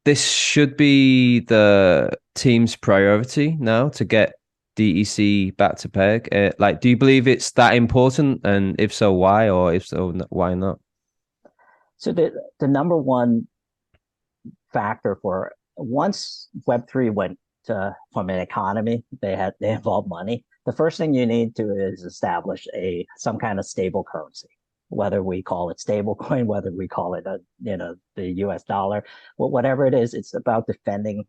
this should be the team's priority now to get DEC back to peg? Like, do you believe it's that important? And if so, why? Or if so, why not? So the number one factor for once Web3 went to from an economy, they involved money. The first thing you need to is establish a some kind of stable currency, whether we call it stable coin, whether we call it the US dollar, well, whatever it is, it's about defending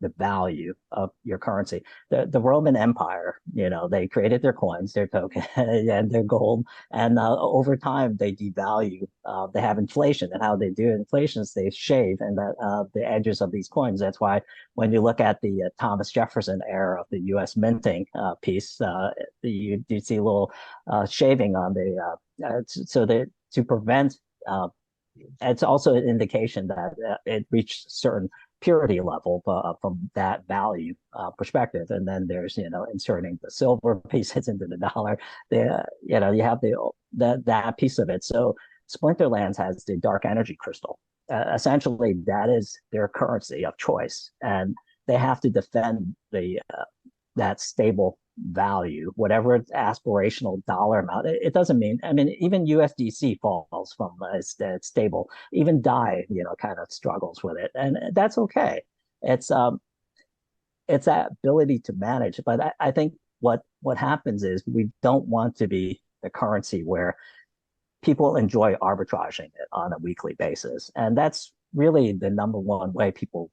the value of your currency. The Roman Empire, they created their coins, their token, and their gold, and over time they devalue. They have inflation, and how they do inflation is they shave and the edges of these coins. That's why when you look at the Thomas Jefferson era of the U.S. minting piece, you see a little shaving on the so that to prevent. It's also an indication that it reached a certain purity level from that value perspective. And then there's inserting the silver pieces into the dollar. You have that piece of it. So Splinterlands has the dark energy crystal. Essentially, that is their currency of choice, and they have to defend that stable value, whatever its aspirational dollar amount. It doesn't mean, I mean, even USDC falls from it's stable. Even DAI, kind of struggles with it, and that's okay. It's it's that ability to manage. But I think what happens is we don't want to be the currency where people enjoy arbitraging it on a weekly basis, and that's really the number one way people.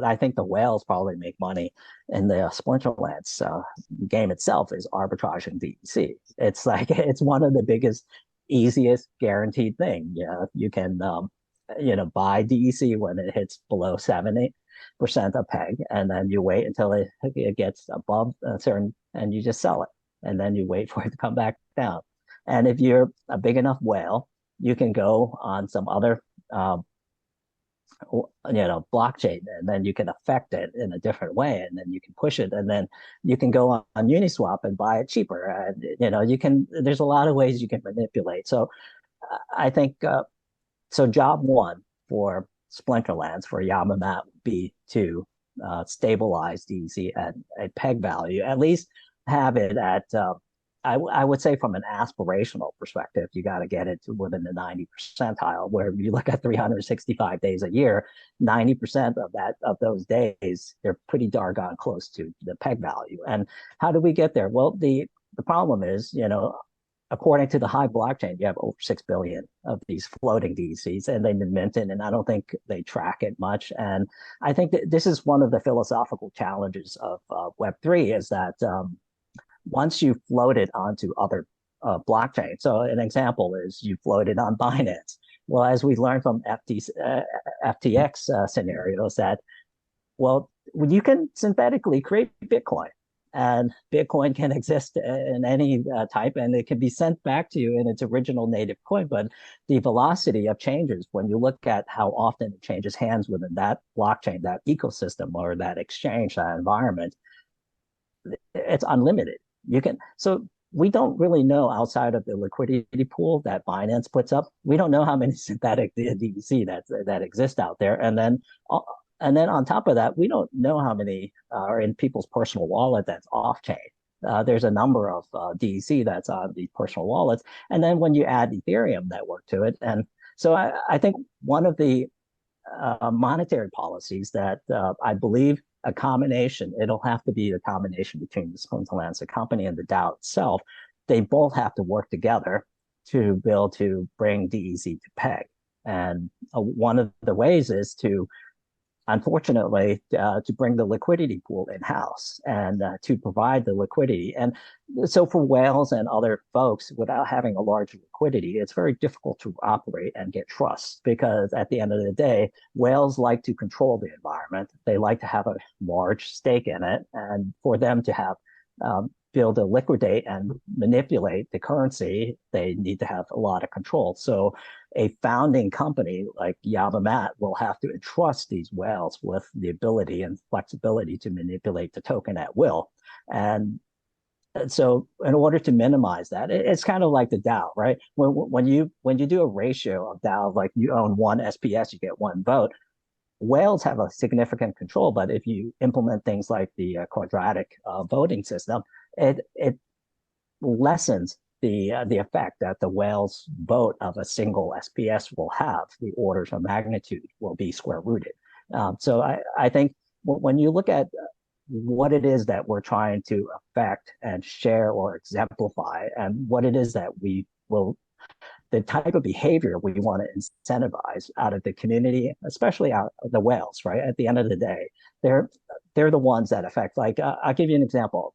I think the whales probably make money in the Splinterlands game itself is arbitraging DEC. It's like it's one of the biggest, easiest guaranteed thing. Yeah, you can buy DEC when it hits below 70% of peg, and then you wait until it gets above a certain, and you just sell it, and then you wait for it to come back down. And if you're a big enough whale, you can go on some other blockchain, and then you can affect it in a different way, and then you can push it, and then you can go on Uniswap and buy it cheaper, and you can, there's a lot of ways you can manipulate. So I think so job one for Splinterlands for Yamamat would be to stabilize DZ at a peg value, at least have it at I would say from an aspirational perspective, you got to get it to within the 90 percentile, where you look at 365 days a year, 90% of those days, they're pretty doggone close to the peg value. And how do we get there? Well, the problem is, according to the Hive blockchain, you have over 6 billion of these floating DCs, and they've been minted, and I don't think they track it much. And I think that this is one of the philosophical challenges of Web3 is that once you float it onto other blockchains. So an example is you float it on Binance. Well, as we learned from FTX scenarios, that well, you can synthetically create Bitcoin, and Bitcoin can exist in any type, and it can be sent back to you in its original native coin. But the velocity of changes, when you look at how often it changes hands within that blockchain, that ecosystem, or that exchange, that environment, it's unlimited. You can, so we don't really know, outside of the liquidity pool that Binance puts up, we don't know how many synthetic DEC that exist out there. And then on top of that, we don't know how many are in people's personal wallet that's off chain. There's a number of DEC that's on these personal wallets. And then when you add Ethereum network to it, and so I think one of the monetary policies that I believe a combination, it'll have to be a combination between the Splinterlands, the company, and the DAO itself. They both have to work together to build to bring DEC to peg. And one of the ways is to, unfortunately, to bring the liquidity pool in-house and to provide the liquidity. And so for whales and other folks, without having a large liquidity, it's very difficult to operate and get trust, because at the end of the day, whales like to control the environment. They like to have a large stake in it. And for them to have be able to liquidate and manipulate the currency, they need to have a lot of control. So a founding company like Yavamat will have to entrust these whales with the ability and flexibility to manipulate the token at will. And so in order to minimize that, it's kind of like the DAO, right? When you do a ratio of DAO, like you own one SPS, you get one vote. Whales have a significant control, but if you implement things like the quadratic voting system, it lessens the effect that the whale's vote of a single SPS will have. The orders of magnitude will be square rooted. So I think when you look at what it is that we're trying to affect and share or exemplify, and what it is that we will, the type of behavior we want to incentivize out of the community, especially out of the whales, right? At the end of the day, they're the ones that affect. Like I'll give you an example.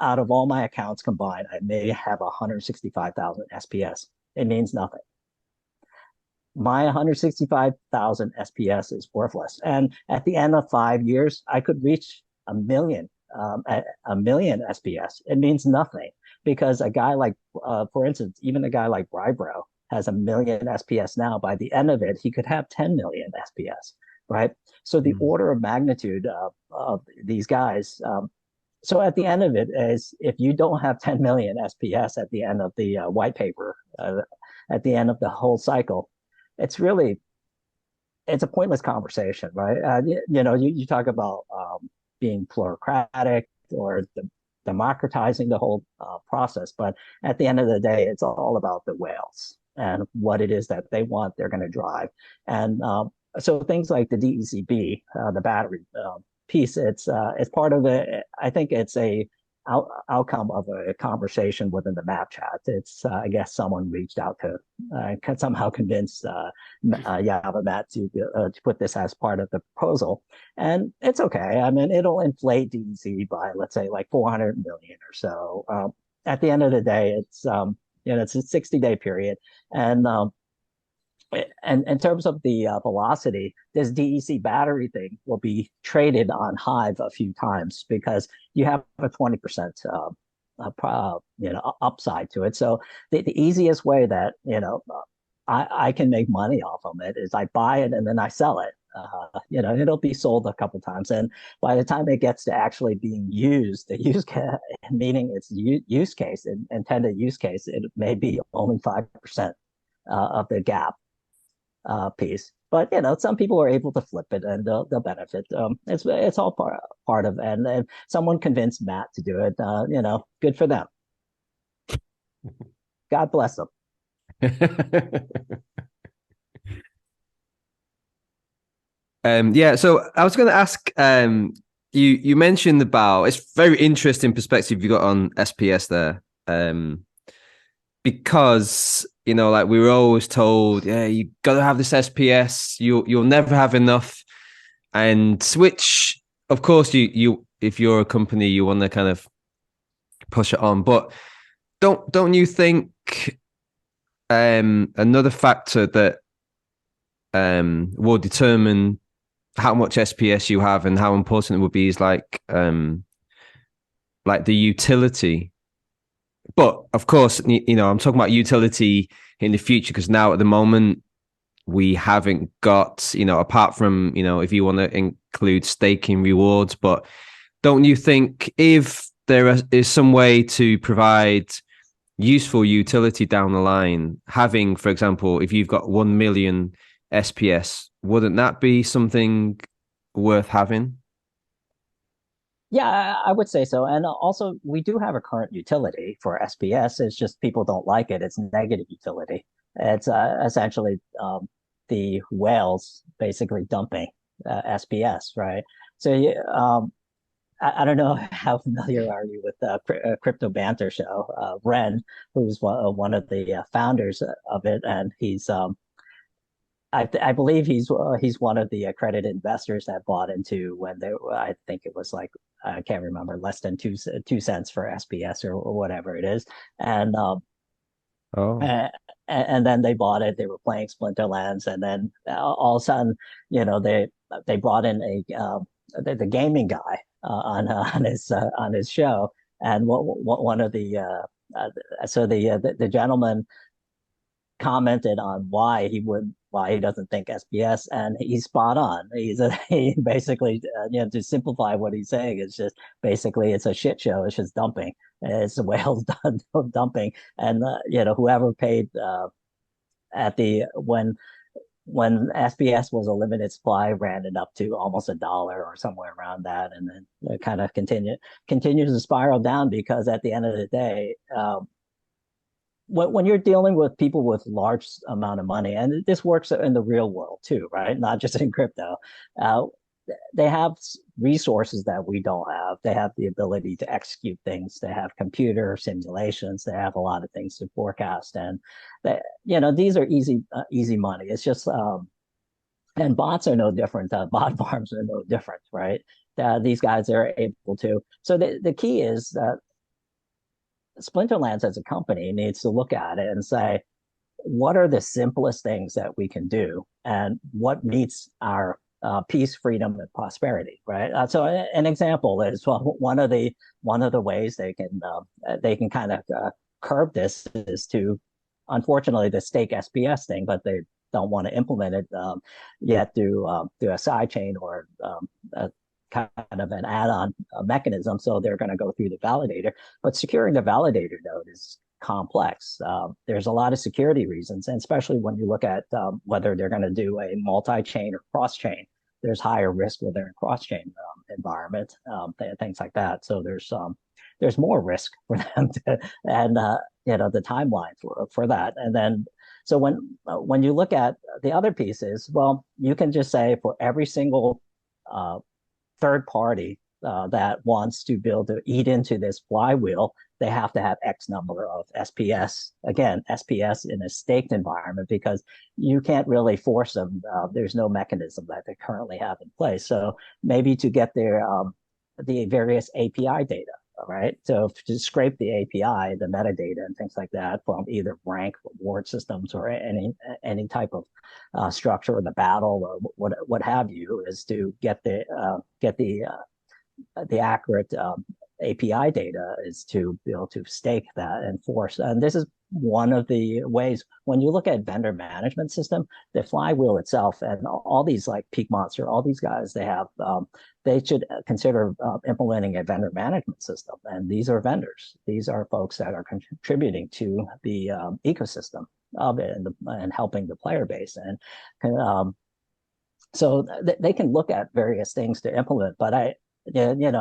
Out of all my accounts combined, I may have 165,000 SPS. It means nothing. My 165,000 SPS is worthless. And at the end of 5 years, I could reach a million, a million SPS. It means nothing because a guy like, for instance, even a guy like Brybro has a million SPS now. By the end of it, he could have 10 million SPS, right? So the order of magnitude of these guys. So at the end of it is, if you don't have 10 million SPS at the end of the white paper, at the end of the whole cycle, it's a pointless conversation, right? You talk about being plurocratic or democratizing the whole process, but at the end of the day, it's all about the whales and what it is that they want, they're going to drive. And so things like the DECB, the battery piece, it's part of it. I think it's a outcome of a conversation within the map chat. It's I guess someone reached out to somehow convince Yavamat to put this as part of the proposal, and it's okay. I mean, it'll inflate DEC by, let's say, like 400 million or so. At the end of the day, it's it's a 60-day period, and in terms of the velocity, this DEC battery thing will be traded on Hive a few times because you have a 20% upside to it. So the easiest way that I can make money off of it is I buy it and then I sell it. It'll be sold a couple times, and by the time it gets to actually being used, meaning its use case, intended use case, it may be only 5% of the gap piece. But some people are able to flip it and they'll benefit. It's all part of it. And if someone convinced Matt to do it, good for them. God bless them. Yeah, so I was going to ask, you mentioned about, it's very interesting perspective you got on SPS there, because like we were always told, yeah, you got to have this SPS, you'll never have enough, and which of course you if you're a company, you want to kind of push it on, but don't you think another factor that will determine how much SPS you have and how important it would be is like the utility. But of course, I'm talking about utility in the future, because now at the moment we haven't got, apart from, if you want to include staking rewards. But don't you think if there is some way to provide useful utility down the line, having, for example, if you've got 1 million SPS, wouldn't that be something worth having? Yeah, I would say so. And also, we do have a current utility for SPS. It's just people don't like it. It's negative utility. It's essentially the whales basically dumping SPS, right? So I don't know how familiar are you with the Crypto Banter show. Ren, who's one of the founders of it, and he's I believe he's one of the accredited investors that bought into when they, I think it was like, I can't remember, less than 2 cents for SPS or whatever it is, and and then they bought it. They were playing Splinterlands, and then all of a sudden, they brought in the gaming guy on his show, And one of so the gentleman commented on why he doesn't think SPS, and he's spot on. He basically to simplify what he's saying, it's just basically it's a shit show. It's just dumping. It's the whales dumping, and whoever paid at the when SPS was a limited supply, ran it up to almost $1 or somewhere around that, and then it kind of continues to spiral down because at the end of the day, when you're dealing with people with large amount of money, and this works in the real world too, right? Not just in crypto. Uh, they have resources that we don't have. They have the ability to execute things. They have computer simulations. They have a lot of things to forecast, and these are easy money. It's just and bots are no different. Bot farms are no different, right? These guys are able to. So the key is that Splinterlands as a company needs to look at it and say, what are the simplest things that we can do, and what meets our peace, freedom, and prosperity, right? So an example is one of the ways they can kind of curb this is to, unfortunately, the stake SPS thing, but they don't want to implement it yet through a sidechain or a kind of an add-on mechanism. So they're going to go through the validator, but securing the validator node is complex. There's a lot of security reasons, and especially when you look at whether they're going to do a multi-chain or cross-chain, there's higher risk with their cross-chain environment, things like that. So there's more risk for them and the timeline for that. And then so when you look at the other pieces, well, you can just say for every single third party that wants to eat into this flywheel, they have to have X number of SPS. Again, SPS in a staked environment, because you can't really force them. There's no mechanism that they currently have in place. So maybe to get the various API data, right? So to scrape the API, the metadata and things like that from either rank reward systems or any type of structure or the battle or what have you, is to get the accurate API data, is to be able to stake that and force. And this is one of the ways when you look at vendor management system, the flywheel itself, and all these like Peak Monster, all these guys, they should consider implementing a vendor management system. And these are vendors. These are folks that are contributing to the ecosystem of it and helping the player base. And so they can look at various things to implement. But again,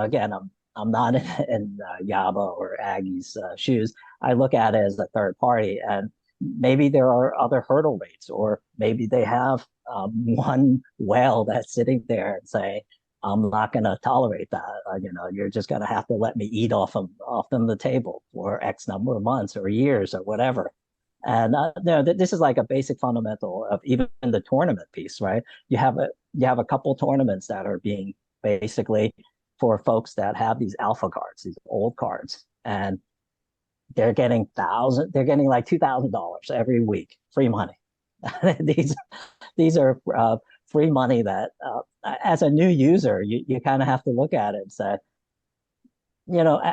I'm not in Yaba or Aggie's shoes. I look at it as a third party, and maybe there are other hurdle rates, or maybe they have one whale that's sitting there and say, I'm not going to tolerate that. You're just going to have to let me eat off them the table for X number of months or years or whatever. And this is like a basic fundamental of even the tournament piece, right? You have a couple tournaments that are being basically for folks that have these alpha cards, these old cards, and they're getting like $2,000 every week, free money. these are free money that, as a new user, you kind of have to look at it and say,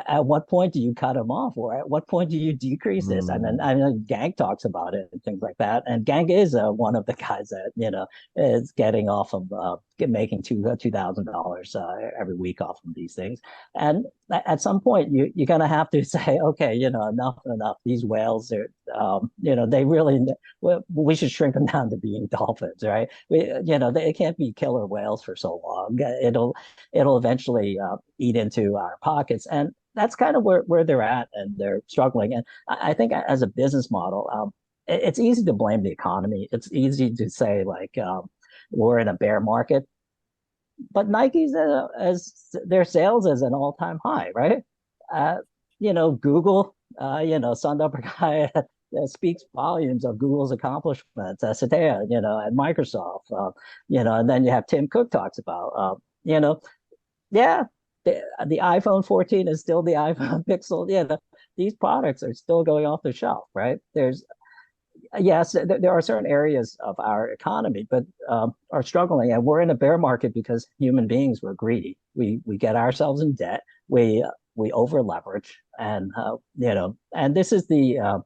at what point do you cut them off, or at what point do you decrease this? And then I know Gang talks about it and things like that. And Gang is one of the guys that is getting off of making $2,000 every week off of these things. And at some point, you're gonna have to say, okay, enough. These whales are, they really, we should shrink them down to being dolphins, right? They can't be killer whales for so long. It'll eventually eat into our pockets. And that's kind of where they're at, and they're struggling. And I think as a business model, it's easy to blame the economy. It's easy to say like we're in a bear market, but Nike's as their sales is an all-time high, right? Google, Sundar Pichai speaks volumes of Google's accomplishments, Satya, at Microsoft, and then you have Tim Cook talks about, yeah, the iPhone 14 is still the iPhone Pixel. Yeah, these products are still going off the shelf, right? Yes, there are certain areas of our economy, but are struggling, and we're in a bear market because human beings were greedy. We get ourselves in debt. We we over leverage, and and this is the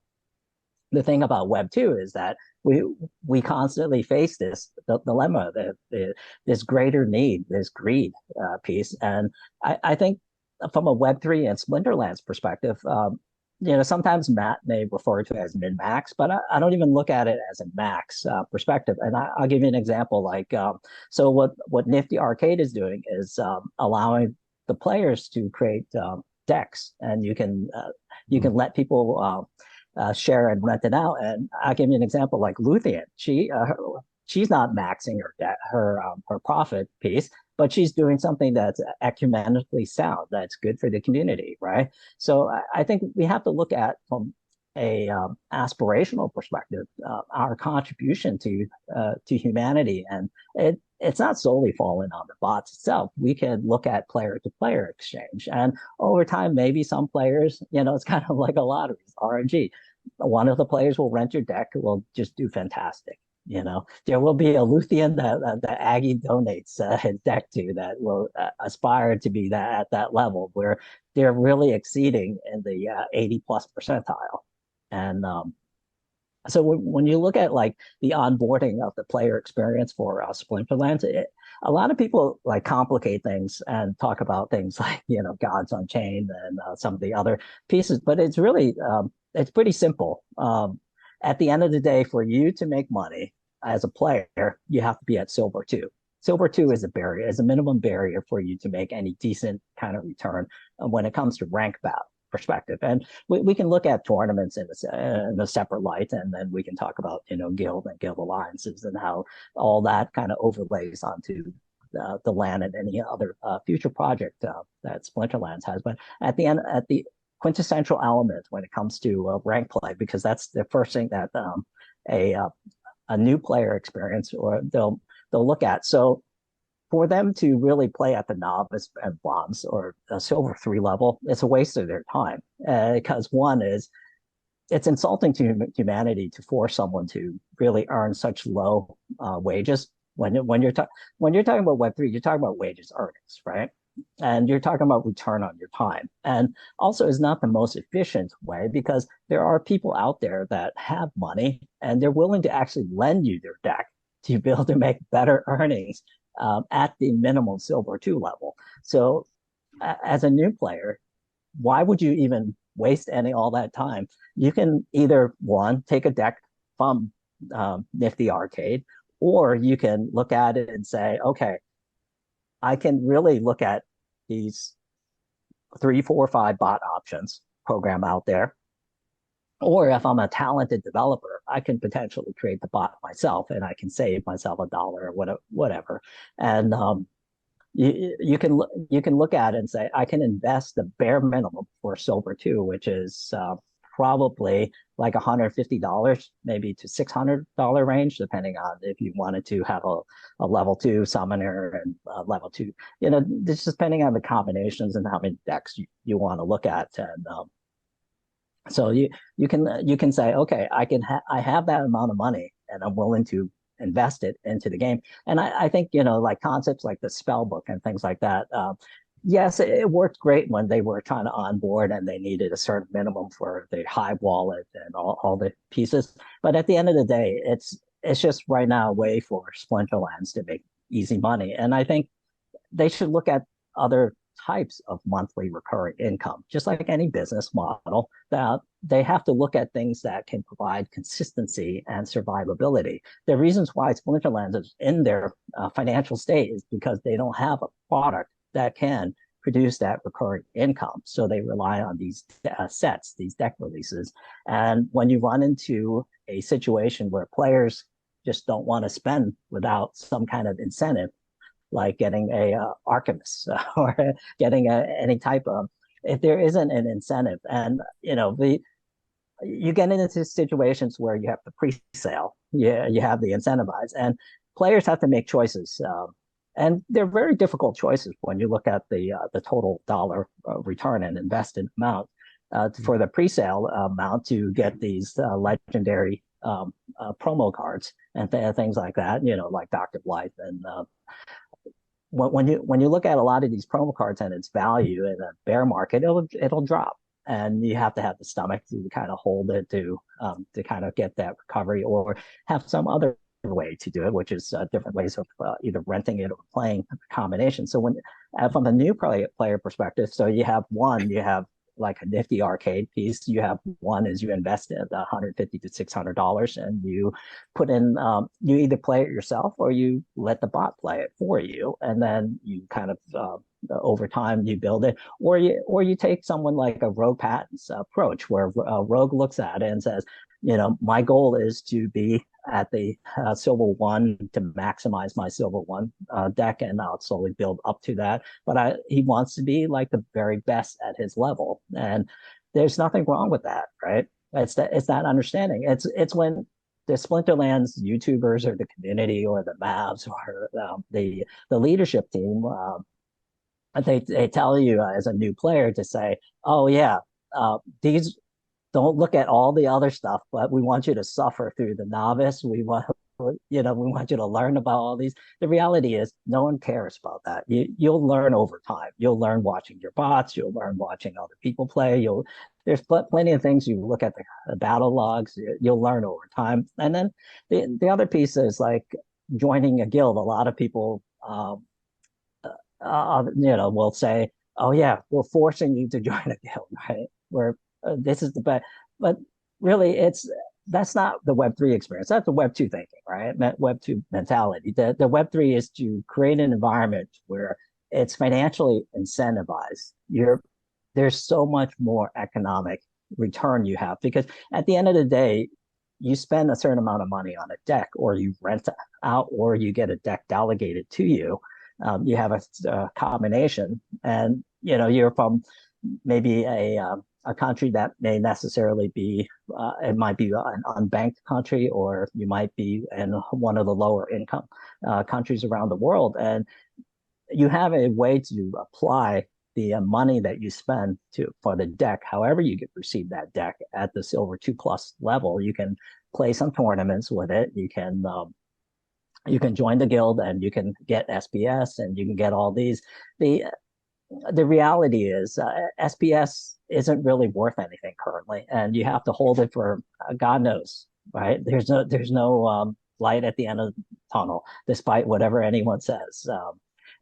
thing about Web 2 is that we constantly face this dilemma, this greater need, this greed piece. And I think from a Web 3 and Splinterlands perspective, sometimes Matt may refer to it as min max, but I don't even look at it as a max perspective. And I'll give you an example. So what Nifty Arcade is doing is allowing the players to create decks, and you can let people share and rent it out. And I'll give you an example like Luthien. She's not maxing her profit piece, but she's doing something that's ecumenically sound, that's good for the community, right? So I think we have to look at from a aspirational perspective our contribution to humanity, and it's not solely falling on the bots itself. We can look at player to player exchange, and over time, maybe some players, it's kind of like a lottery, RNG. One of the players will rent your deck, will just do fantastic. There will be a Luthien that Aggie donates his deck to that will aspire to be at that level where they're really exceeding in the 80 plus percentile. And so when you look at like the onboarding of the player experience for Splinterlands, a lot of people like complicate things and talk about things like Gods Unchained and some of the other pieces, but it's really it's pretty simple. At the end of the day, for you to make money as a player, you have to be at Silver 2. Silver 2 is a barrier, is a minimum barrier for you to make any decent kind of return when it comes to rank battle perspective. And we can look at tournaments in a separate light, and then we can talk about guild and guild alliances and how all that kind of overlays onto the land and any other future project that Splinterlands has. But at the quintessential element when it comes to rank play, because that's the first thing that a new player experience or they'll look at. So for them to really play at the novice and bronze or a Silver 3 level, it's a waste of their time. Because one is, it's insulting to humanity to force someone to really earn such low wages. When you're talking about Web3, you're talking about wages earnings, right? And you're talking about return on your time. And also is not the most efficient way, because there are people out there that have money and they're willing to actually lend you their deck to be able to make better earnings at the minimum Silver 2 level. So as a new player, why would you even waste all that time? You can either, one, take a deck from Nifty Arcade, or you can look at it and say, okay, I can really look at these 3, 4, 5 bot options program out there. Or if I'm a talented developer, I can potentially create the bot myself, and I can save myself $1 or whatever. And you can look at it and say, I can invest the bare minimum for Silver 2, which is probably like $150, maybe to $600 range, depending on if you wanted to have a level 2 summoner and level 2. This is depending on the combinations and how many decks you want to look at. And so you can say, okay, I have that amount of money and I'm willing to invest it into the game. And I think like concepts like the spell book and things like that. Yes, it worked great when they were trying to onboard and they needed a certain minimum for the Hive wallet and all the pieces. But at the end of the day, it's just right now a way for Splinterlands to make easy money. And I think they should look at other types of monthly recurring income, just like any business model, that they have to look at things that can provide consistency and survivability. The reasons why Splinterlands is in their financial state is because they don't have a product that can produce that recurring income. So they rely on these sets, these deck releases. And when you run into a situation where players just don't want to spend without some kind of incentive, like getting a Archimist or getting any type of, if there isn't an incentive, and you get into situations where you have the pre-sale, you have the incentivize, and players have to make choices. And they're very difficult choices when you look at the total dollar return and invested amount for the pre-sale amount to get these legendary promo cards and things like that, like Dr. Blythe and when you look at a lot of these promo cards and its value in a bear market, it'll drop, and you have to have the stomach to kind of hold it to kind of get that recovery, or have some other way to do it, which is different ways of either renting it or playing a combination. So when from a new player perspective, so you have like a nifty arcade piece. You have one is you invest in $150 to $600, and you put in you either play it yourself or you let the bot play it for you, and then you kind of over time you build it, or you take someone like a Rogue Patents approach, where Rogue looks at it and says, my goal is to be at the silver one to maximize my silver one deck, and I'll slowly build up to that. But he wants to be like the very best at his level, and there's nothing wrong with that, right? It's that understanding. It's when the Splinterlands YouTubers or the community or the Mavs or the leadership team, they tell you as a new player to say, oh yeah, these don't look at all the other stuff, but we want you to suffer through the novice. We want you to learn about all these. The reality is no one cares about that. You'll learn over time. You'll learn watching your bots. You'll learn watching other people play. There's plenty of things. You look at the battle logs. You'll learn over time. And then the other piece is like joining a guild. A lot of people, will say, oh yeah, we're forcing you to join a guild, right? Where this is the best, but really that's not the Web3 experience. That's the Web2 thinking, right? Web2 mentality. The Web3 is to create an environment where it's financially incentivized. There's so much more economic return you have, because at the end of the day, you spend a certain amount of money on a deck, or you rent out, or you get a deck delegated to you. You have a combination, and you're from maybe a country that may necessarily be it might be an unbanked country, or you might be in one of the lower income countries around the world, and you have a way to apply the money that you spend for the deck, however you get receive that deck at the silver 2+ level. You can play some tournaments with it. You can join the guild, and you can get SPS, and you can get all these. The reality is SPS isn't really worth anything currently, and you have to hold it for God knows, right? There's no light at the end of the tunnel, despite whatever anyone says.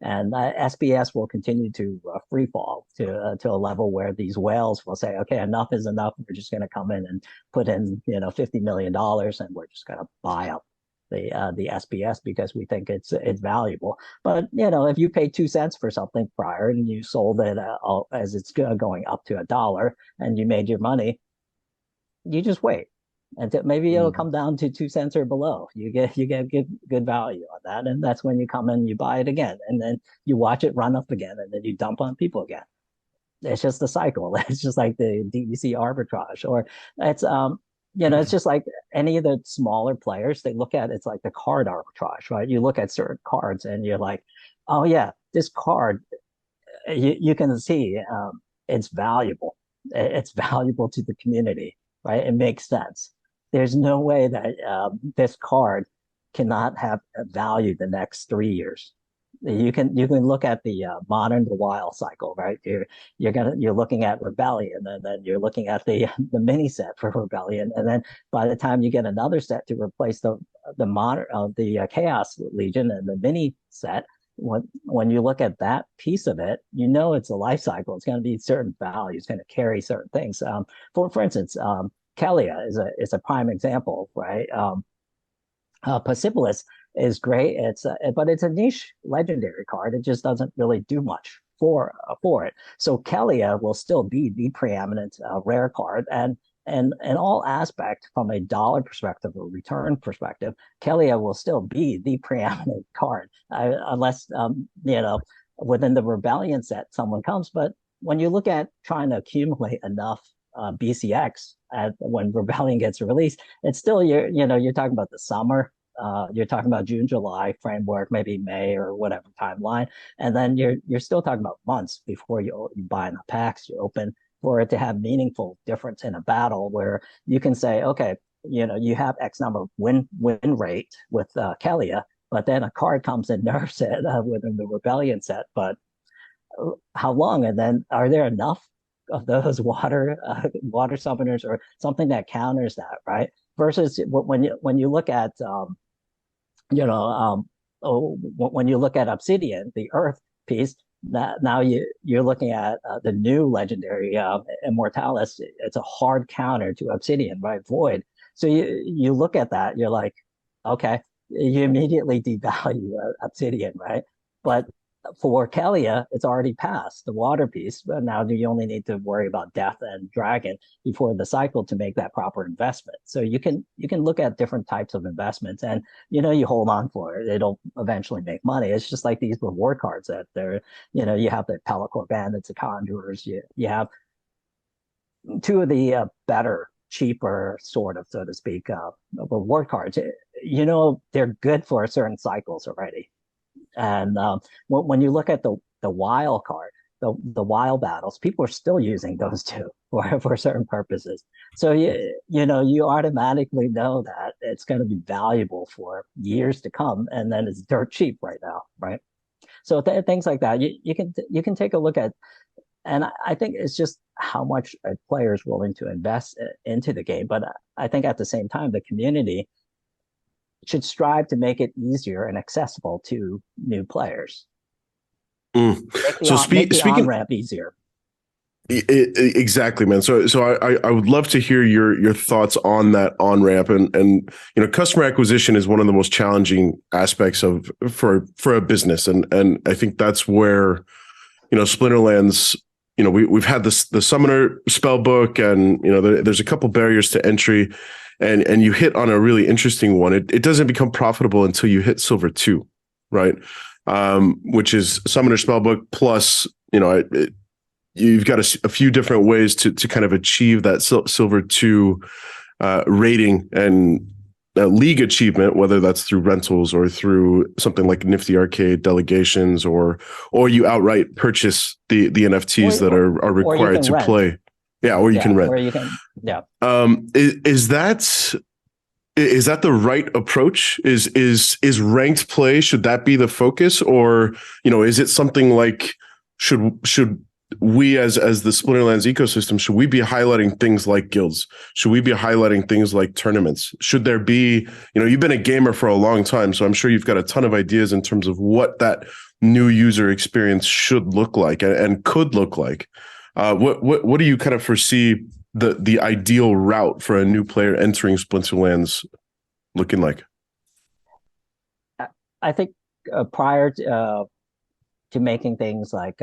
And SPS will continue to free fall to a level where these whales will say, okay, enough is enough. We're just going to come in and put in $50 million, and we're just going to buy up the SPS because we think it's valuable. But if you pay 2 cents for something prior, and you sold it as it's going up to $1, and you made your money, you just wait, and maybe it'll come down to 2 cents or below. You get good value on that, and that's when you come in, you buy it again, and then you watch it run up again, and then you dump on people again. It's just a cycle. It's just like the DEC arbitrage, or it's just like any of the smaller players. They look at it's like the card arbitrage, right? You look at certain cards, and you're like, oh yeah, this card, you can see it's valuable. It's valuable to the community, right? It makes sense. There's no way that this card cannot have a value the next 3 years. You can look at the modern to wild cycle, right? You're looking at Rebellion, and then you're looking at the mini set for Rebellion, and then by the time you get another set to replace the modern the Chaos Legion and the mini set, when you look at that piece of it, it's a life cycle. It's going to be certain values, going to carry certain things. For instance, Kelia is a prime example, right? Persepolis is great. But it's a niche legendary card. It just doesn't really do much for it. So Kelia will still be the preeminent rare card, and in all aspect, from a dollar perspective or return perspective, Kelia will still be the preeminent card, unless within the Rebellion set someone comes. But when you look at trying to accumulate enough BCX when Rebellion gets released, it's still you're talking about the summer. You're talking about June, July framework, maybe May or whatever timeline, and then you're still talking about months before you buy enough packs, you open, for it to have meaningful difference in a battle, where you can say, okay, you have X number win rate with Kelia, but then a card comes and nerfs it within the Rebellion set. But how long? And then are there enough of those water summoners or something that counters that, right? Versus when you look at you know when you look at Obsidian, the Earth piece, that now you're looking at the new legendary Immortalis. It's a hard counter to Obsidian, right? Void. So you look at that, you're like, okay, you immediately devalue Obsidian, right? But for Kelia, it's already passed the water piece. But now you only need to worry about Death and Dragon before the cycle to make that proper investment. So you can look at different types of investments, and you hold on for it. It'll eventually make money. It's just like these reward cards that they're you have the Pelacor Bandits, the Conjurers. You have two of the better, cheaper, sort of, so to speak, reward cards. They're good for certain cycles already. And when you look at the wild card, the wild battles, people are still using those two for certain purposes. So you automatically know that it's going to be valuable for years to come, and then it's dirt cheap right now, right? So things like that, you can take a look at, and I think it's just how much a player is willing to invest into the game. But I think at the same time, the community should strive to make it easier and accessible to new players. Mm. Make the speaking on-ramp easier. Exactly, man. So I would love to hear your thoughts on that on ramp, and customer acquisition is one of the most challenging aspects of for a business, and I think that's where Splinterlands, we've had the summoner spell book, and there's a couple barriers to entry, and you hit on a really interesting one. It doesn't become profitable until you hit Silver 2, right? Which is summoner spellbook plus, you've got a few different ways to kind of achieve that Silver 2 rating and league achievement, whether that's through rentals or through something like Nifty Arcade delegations, or you outright purchase the NFTs that are required to play. Yeah, or you can rent. Or you can, yeah. Is that the right approach? Is ranked play, should that be the focus, or is it something like should we as the Splinterlands ecosystem, should we be highlighting things like guilds? Should we be highlighting things like tournaments? Should there be, you've been a gamer for a long time, so I'm sure you've got a ton of ideas in terms of what that new user experience should look like and could look like. What do you kind of foresee the ideal route for a new player entering Splinterlands looking like? I think prior to making things like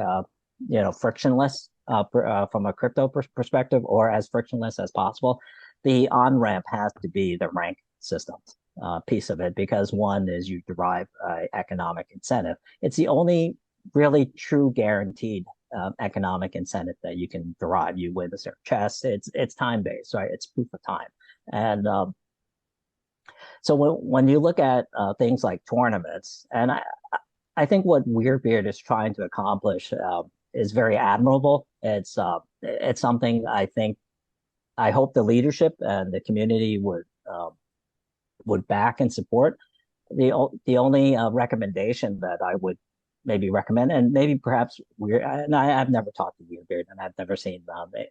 frictionless from a crypto perspective, or as frictionless as possible, the on ramp has to be the rank system piece of it, because one is you derive economic incentive. It's the only really true guaranteed economic incentive that you can derive. You win a certain chest. It's time based, right? It's proof of time. And so when you look at things like tournaments, and I think what Weirdbeard is trying to accomplish is very admirable. It's something I hope the leadership and the community would back and support. The only recommendation that I would maybe recommend, and maybe perhaps and I've never talked to Weirdbeard, and I've never seen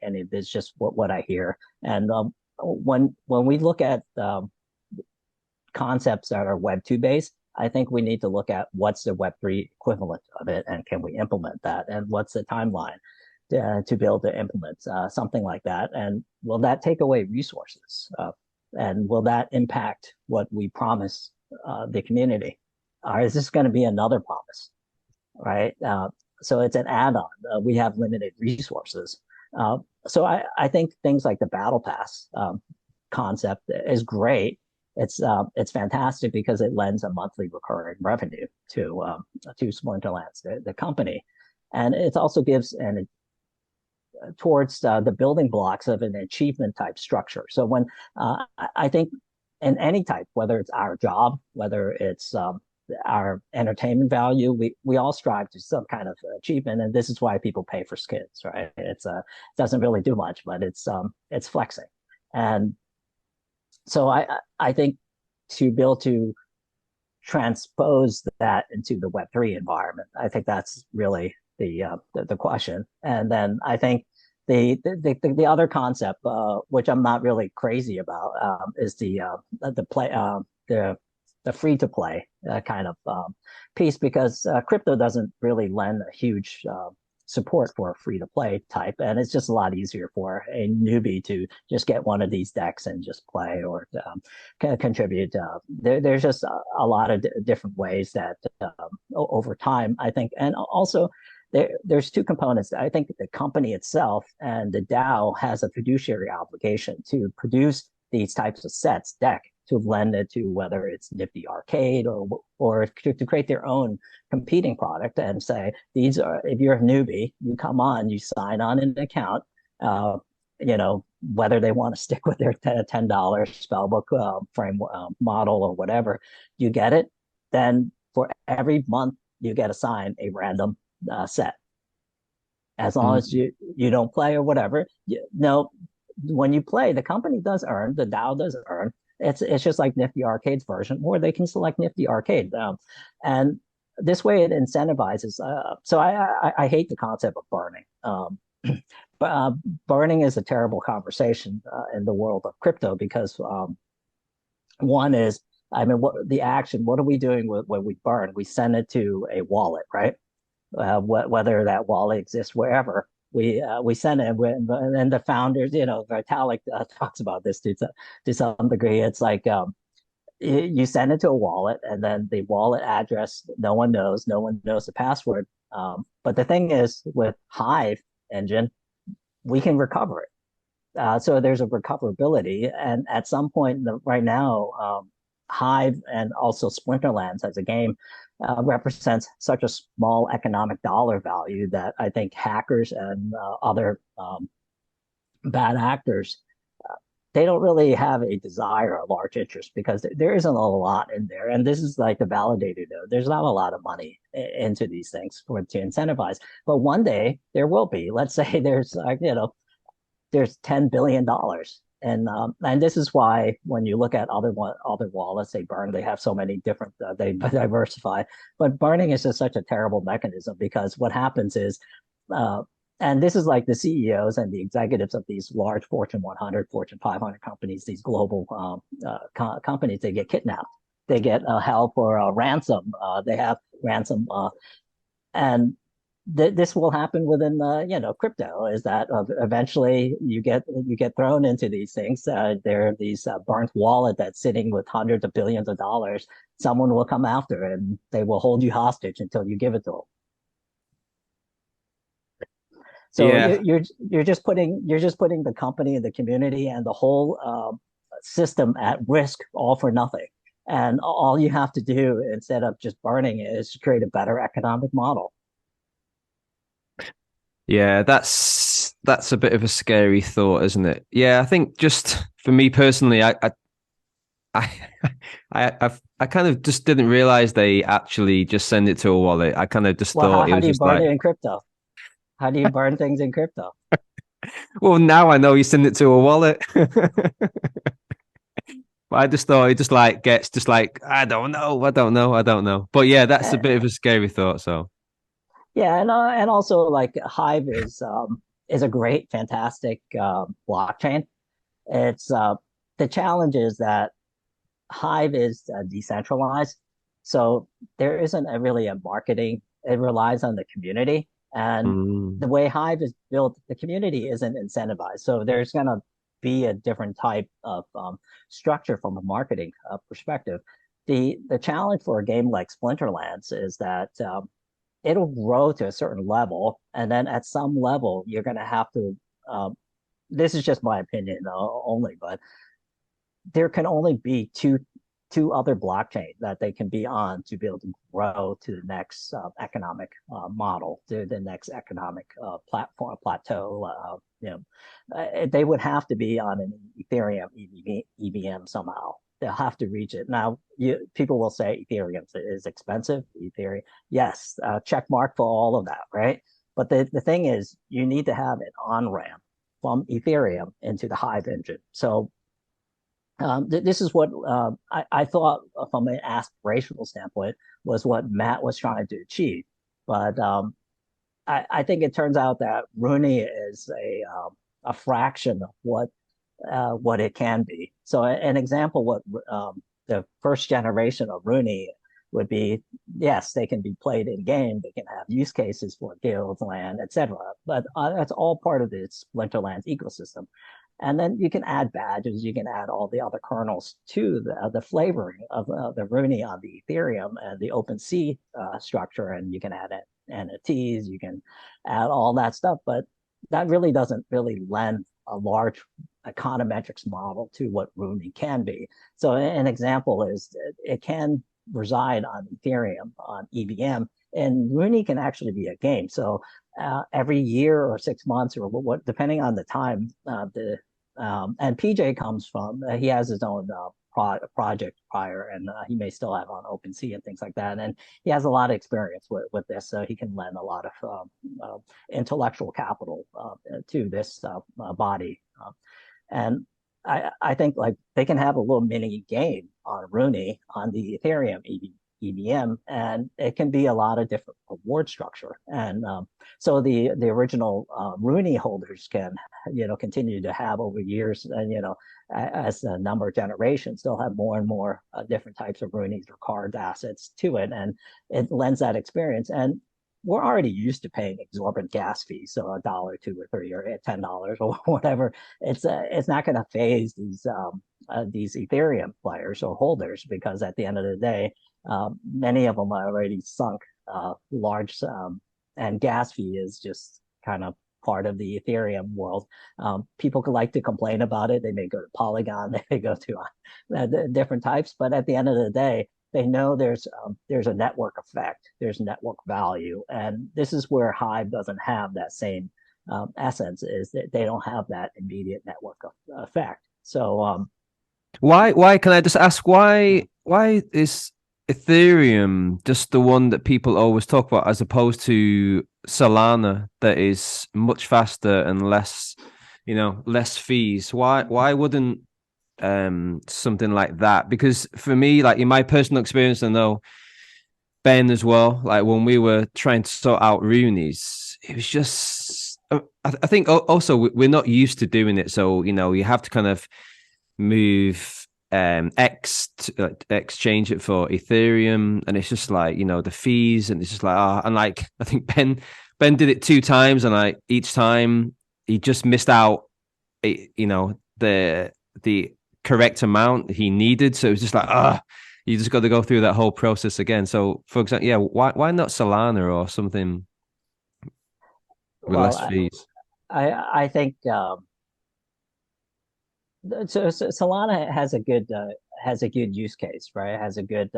any of this, just what I hear. And when we look at concepts that are Web 2 based, I think we need to look at what's the Web 3 equivalent of it, and can we implement that, and what's the timeline to be able to implement something like that, and will that take away resources, and will that impact what we promise the community, or is this going to be another promise, right? So it's an add-on. We have limited resources, so I think things like the Battle Pass concept is great. It's fantastic because it lends a monthly recurring revenue to Splinterlands, the company, and it also gives towards the building blocks of an achievement type structure. So when I think in any type, whether it's our job, whether it's our entertainment value, we all strive to some kind of achievement, and this is why people pay for skins, right? It doesn't really do much, but it's flexing. And so I think to be able to transpose that into the Web3 environment? I think that's really the question. And then I think the other concept, which I'm not really crazy about, is the free to play kind of piece, because crypto doesn't really lend a huge support for a free to play type, and it's just a lot easier for a newbie to just get one of these decks and just play, or contribute. There's just a lot of different ways that over time, I think, and also there's two components. I think the company itself and the DAO has a fiduciary obligation to produce these types of sets, deck, to lend it to, whether it's Nifty Arcade or to create their own competing product and say, these are, if you're a newbie, you come on, you sign on an account, whether they want to stick with their $10 spellbook frame model or whatever, you get it. Then for every month, you get assigned a random set. As long as you don't play or whatever, when you play, the company does earn, the DAO does earn. It's just like Nifty Arcade's version, or they can select Nifty Arcade, and this way it incentivizes. So I hate the concept of burning. But burning is a terrible conversation in the world of crypto, because one is, I mean, what are we doing when we burn? We send it to a wallet, right? Whether that wallet exists wherever, we send it, and the founders, Vitalik talks about this to some degree. It's like you send it to a wallet, and then the wallet address, no one knows the password. But the thing is, with Hive engine, we can recover it. So there's a recoverability, and at some point right now, Hive and also Splinterlands as a game represents such a small economic dollar value that I think hackers and other bad actors, they don't really have a desire, a large interest, because there isn't a lot in there. And this is like the validator node. There's not a lot of money into these things to incentivize. But one day there will be. Let's say there's there's $10 billion. And this is why when you look at other wallets, they burn. They have so many different. They diversify, but burning is just such a terrible mechanism, because what happens is, and this is like the CEOs and the executives of these large Fortune 100, Fortune 500 companies, these global companies, they get kidnapped. They get held for a ransom. They have ransom, and this will happen within crypto, is that eventually you get thrown into these things. There are these burnt wallet that's sitting with hundreds of billions of dollars. Someone will come after it, and they will hold you hostage until you give it to them. So Yeah. you're just putting the company and the community and the whole system at risk, all for nothing. And all you have to do, instead of just burning it, is create a better economic model. Yeah, that's a bit of a scary thought, isn't it? Yeah, I think just for me personally, I I kind of just didn't realize they actually just send it to a wallet. I kind of just thought it How was do you just burn like, it in crypto? How do you burn things in crypto? well, now I know you send it to a wallet. But I just thought it just like gets just like, I don't know. But yeah, that's a Uh, bit of a scary thought. So yeah, and also like Hive is a great, fantastic blockchain. It's the challenge is that Hive is decentralized, so there isn't really a marketing. It relies on the community, and mm, the way Hive is built, the community isn't incentivized. So there's gonna be a different type of structure from a marketing perspective. The challenge for a game like Splinterlands is that it'll grow to a certain level, and then at some level you're gonna have to. This is just my opinion only, but there can only be two other blockchains that they can be on to be able to grow to the next economic model, to the next economic platform plateau. They would have to be on an Ethereum EVM somehow. They'll have to reach it. Now, people will say Ethereum is expensive. Ethereum, yes, check mark for all of that, right? But the thing is, you need to have an on ramp from Ethereum into the Hive engine. So This is what I thought from an aspirational standpoint was what Matt was trying to achieve. But I think it turns out that Rooney is a fraction of what it can be. So an example, what the first generation of Rooney would be, yes, they can be played in game. They can have use cases for guilds, land, etc. But that's all part of the Splinterlands ecosystem. And then you can add badges, you can add all the other kernels to the flavoring of the Rooney on the Ethereum and the OpenSea structure, and you can add NFTs, you can add all that stuff, but that really doesn't really lend a large econometrics model to what Rooney can be. So an example is it can reside on Ethereum, on EVM, and Rooney can actually be a game. So every year or 6 months or what, depending on the time, and PJ comes from, he has his own project prior, and he may still have on OpenSea and things like that. And he has a lot of experience with this, so he can lend a lot of intellectual capital to this body. And I think like they can have a little mini game on Rooney on the Ethereum EVM, and it can be a lot of different reward structure. And so the original Rooney holders can continue to have over years, and as a number of generations, they'll have more and more different types of Roonies or card assets to it, and it lends that experience. And we're already used to paying exorbitant gas fees, so $1, $2 or $3 or $10 or whatever. It's not going to phase these Ethereum players or holders, because at the end of the day, many of them are already sunk large, and gas fee is just kind of part of the Ethereum world. People could like to complain about it. They may go to Polygon, they may go to different types, but at the end of the day, they know there's a network effect, there's network value, and this is where Hive doesn't have that same essence. Is that they don't have that immediate network effect. So Why can I just ask why is Ethereum just the one that people always talk about as opposed to Solana that is much faster and less, less fees? Why wouldn't something like that? Because for me, like in my personal experience, I know Ben as well, like when we were trying to sort out Roonies, it was just I think also we're not used to doing it, so you have to kind of move exchange it for Ethereum, and it's just like the fees, and it's just like and like I think Ben did it 2 times, and like each time he just missed out the correct amount he needed, so it was just like you just got to go through that whole process again. So for example, yeah, why not Solana or something with well, less fees? I think so Solana has a good use case, right? It has a good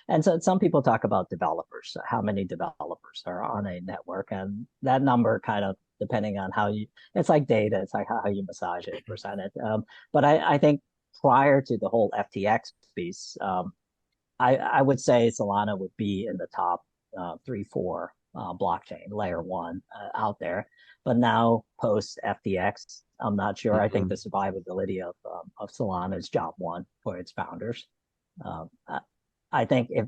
and so some people talk about developers, how many developers are on a network, and that number kind of depending on how you, it's like data, it's like how you massage it, present it. But I think prior to the whole FTX piece, I would say Solana would be in the top 3, 4 blockchain layer one out there. But now post FTX, I'm not sure. I think the survivability of Solana is job one for its founders. I think if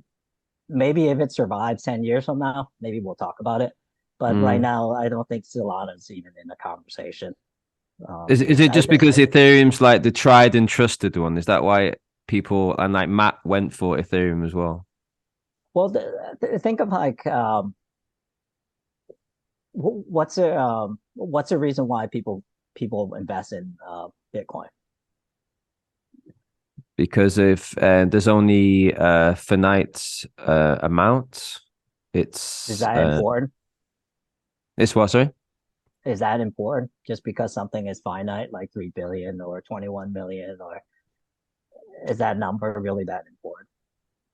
it survives 10 years from now, maybe we'll talk about it. But right now, I don't think Solana is even in the conversation. Is it just because Ethereum's like the tried and trusted one? Is that why people, and like Matt went for Ethereum as well? Well, think of like what's a reason why people invest in Bitcoin? Because if there's only a finite amount, Is that important? It's what, sorry? Is that important? Just because something is finite, like 3 billion or 21 million, or is that number really that important?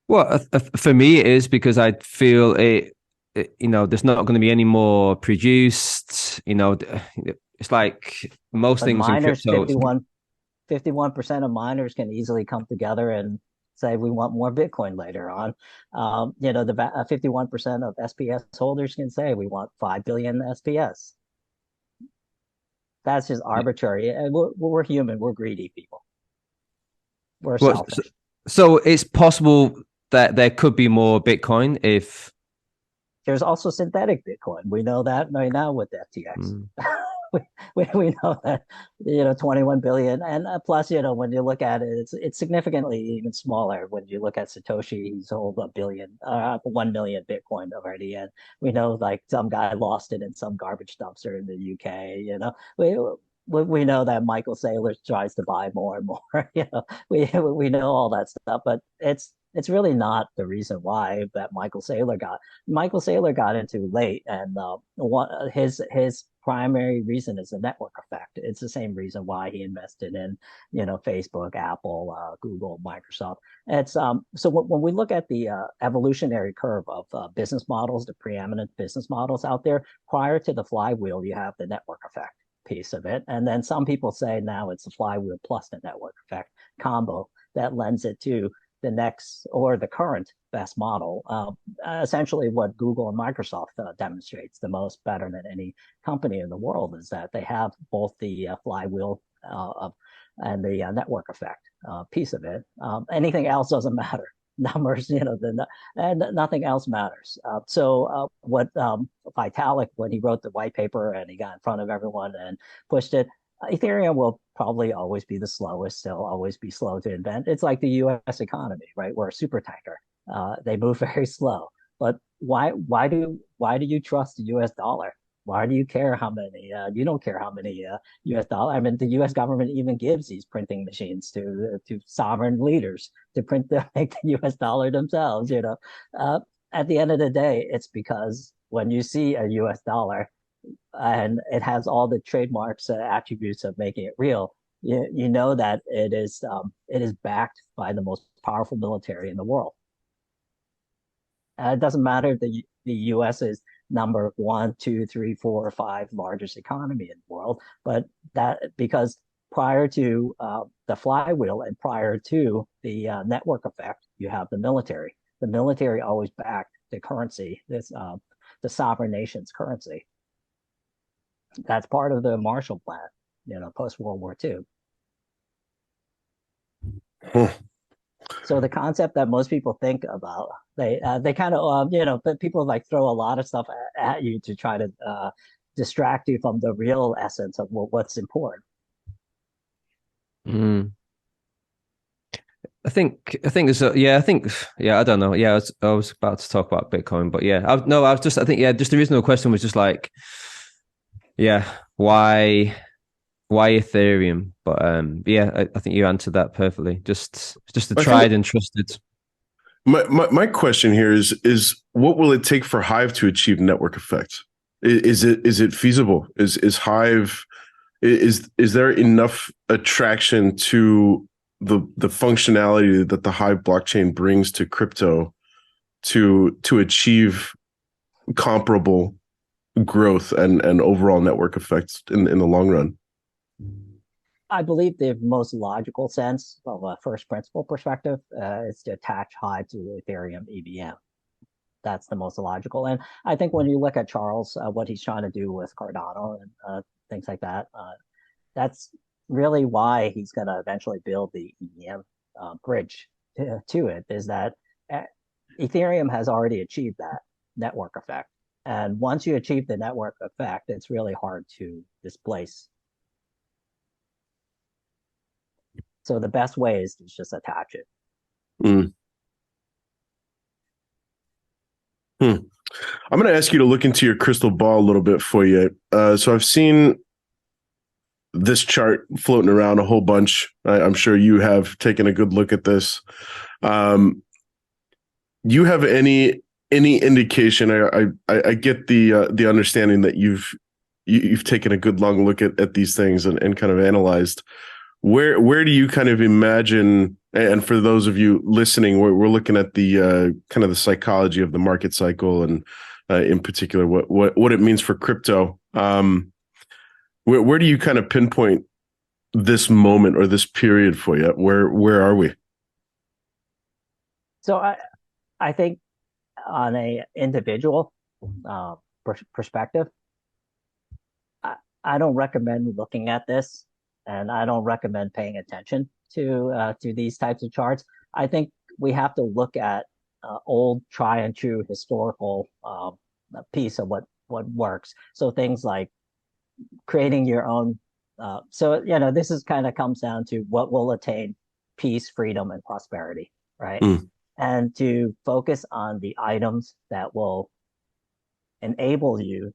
Well, for me, it is, because I feel there's not going to be any more produced. It's like most But things in miners, crypto. 51% of miners can easily come together and say we want more Bitcoin later on. The 51% of SPS holders can say we want 5 billion SPS. That's just arbitrary. And we're human. We're greedy people. We're Well, so, selfish. so it's possible that there could be more Bitcoin if. There's also synthetic Bitcoin. We know that right now with FTX. Mm, We know that 21 billion, and plus when you look at it, it's significantly even smaller. When you look at Satoshi, he's sold 1 million Bitcoin already, and we know like some guy lost it in some garbage dumpster in the UK. We know that Michael Saylor tries to buy more and more. We know all that stuff, but it's really not the reason why that Michael Saylor got into late, and his primary reason is the network effect. It's the same reason why he invested in Facebook, Apple, Google, Microsoft. It's so when we look at the evolutionary curve of business models, the preeminent business models out there, prior to the flywheel, you have the network effect piece of it, and then some people say now it's the flywheel plus the network effect combo that lends it to the next or the current best model. Essentially, what Google and Microsoft demonstrates the most better than any company in the world is that they have both the flywheel and the network effect piece of it. Anything else doesn't matter. Numbers, and nothing else matters. So what Vitalik, when he wrote the white paper and he got in front of everyone and pushed it, Ethereum will probably always be the slowest. They'll always be slow to invent. It's like the U.S. economy, right? We're a super tanker. They move very slow. But why do you trust the U.S. dollar? Why do you care how many? You don't care how many U.S. dollar. I mean, the U.S. government even gives these printing machines to sovereign leaders to make the U.S. dollar themselves. At the end of the day, it's because when you see a U.S. dollar and it has all the trademarks and attributes of making it real, you know that it is backed by the most powerful military in the world. It doesn't matter the U.S. is number one, two, three, four, or five largest economy in the world, but that because prior to the flywheel and prior to the network effect, you have the military. The military always backed the currency, the sovereign nation's currency. That's part of the Marshall Plan, post World War II. Huh. So the concept that most people think about, they kind of but people like throw a lot of stuff at you to try to distract you from the real essence of what's important. mm. I think there's I don't know. Yeah, I was about to talk about Bitcoin, but yeah, I was just I think just the reasonable question was just like, yeah, why Ethereum? But yeah, I think you answered that perfectly. Just the I think tried and trusted. my question here is what will it take for Hive to achieve network effect? Is it feasible? Is Hive is there enough attraction to the functionality that the Hive blockchain brings to crypto to achieve comparable growth and overall network effects in the long run? I believe the most logical sense from a first principle perspective is to attach Hive to Ethereum EVM. That's the most logical. And I think when you look at Charles, what he's trying to do with Cardano and things like that, that's really why he's going to eventually build the EVM bridge to it, is that Ethereum has already achieved that network effect. And once you achieve the network effect, it's really hard to displace. So the best way is to just attach it. Mm. Hmm. I'm going to ask you to look into your crystal ball a little bit for you. So I've seen this chart floating around a whole bunch. I'm sure you have taken a good look at this. You have any indication? I get the understanding that you've taken a good long look at these things and kind of analyzed. Where do you kind of imagine? And for those of you listening, we're looking at the kind of the psychology of the market cycle, and in particular, what it means for crypto. Where do you kind of pinpoint this moment or this period for you? Where are we? So I think on a individual perspective, I don't recommend looking at this, and I don't recommend paying attention to these types of charts. I think we have to look at old, try and true historical piece of what works. So things like creating your own. So this is kind of comes down to what will attain peace, freedom, and prosperity, right? Mm. And to focus on the items that will enable you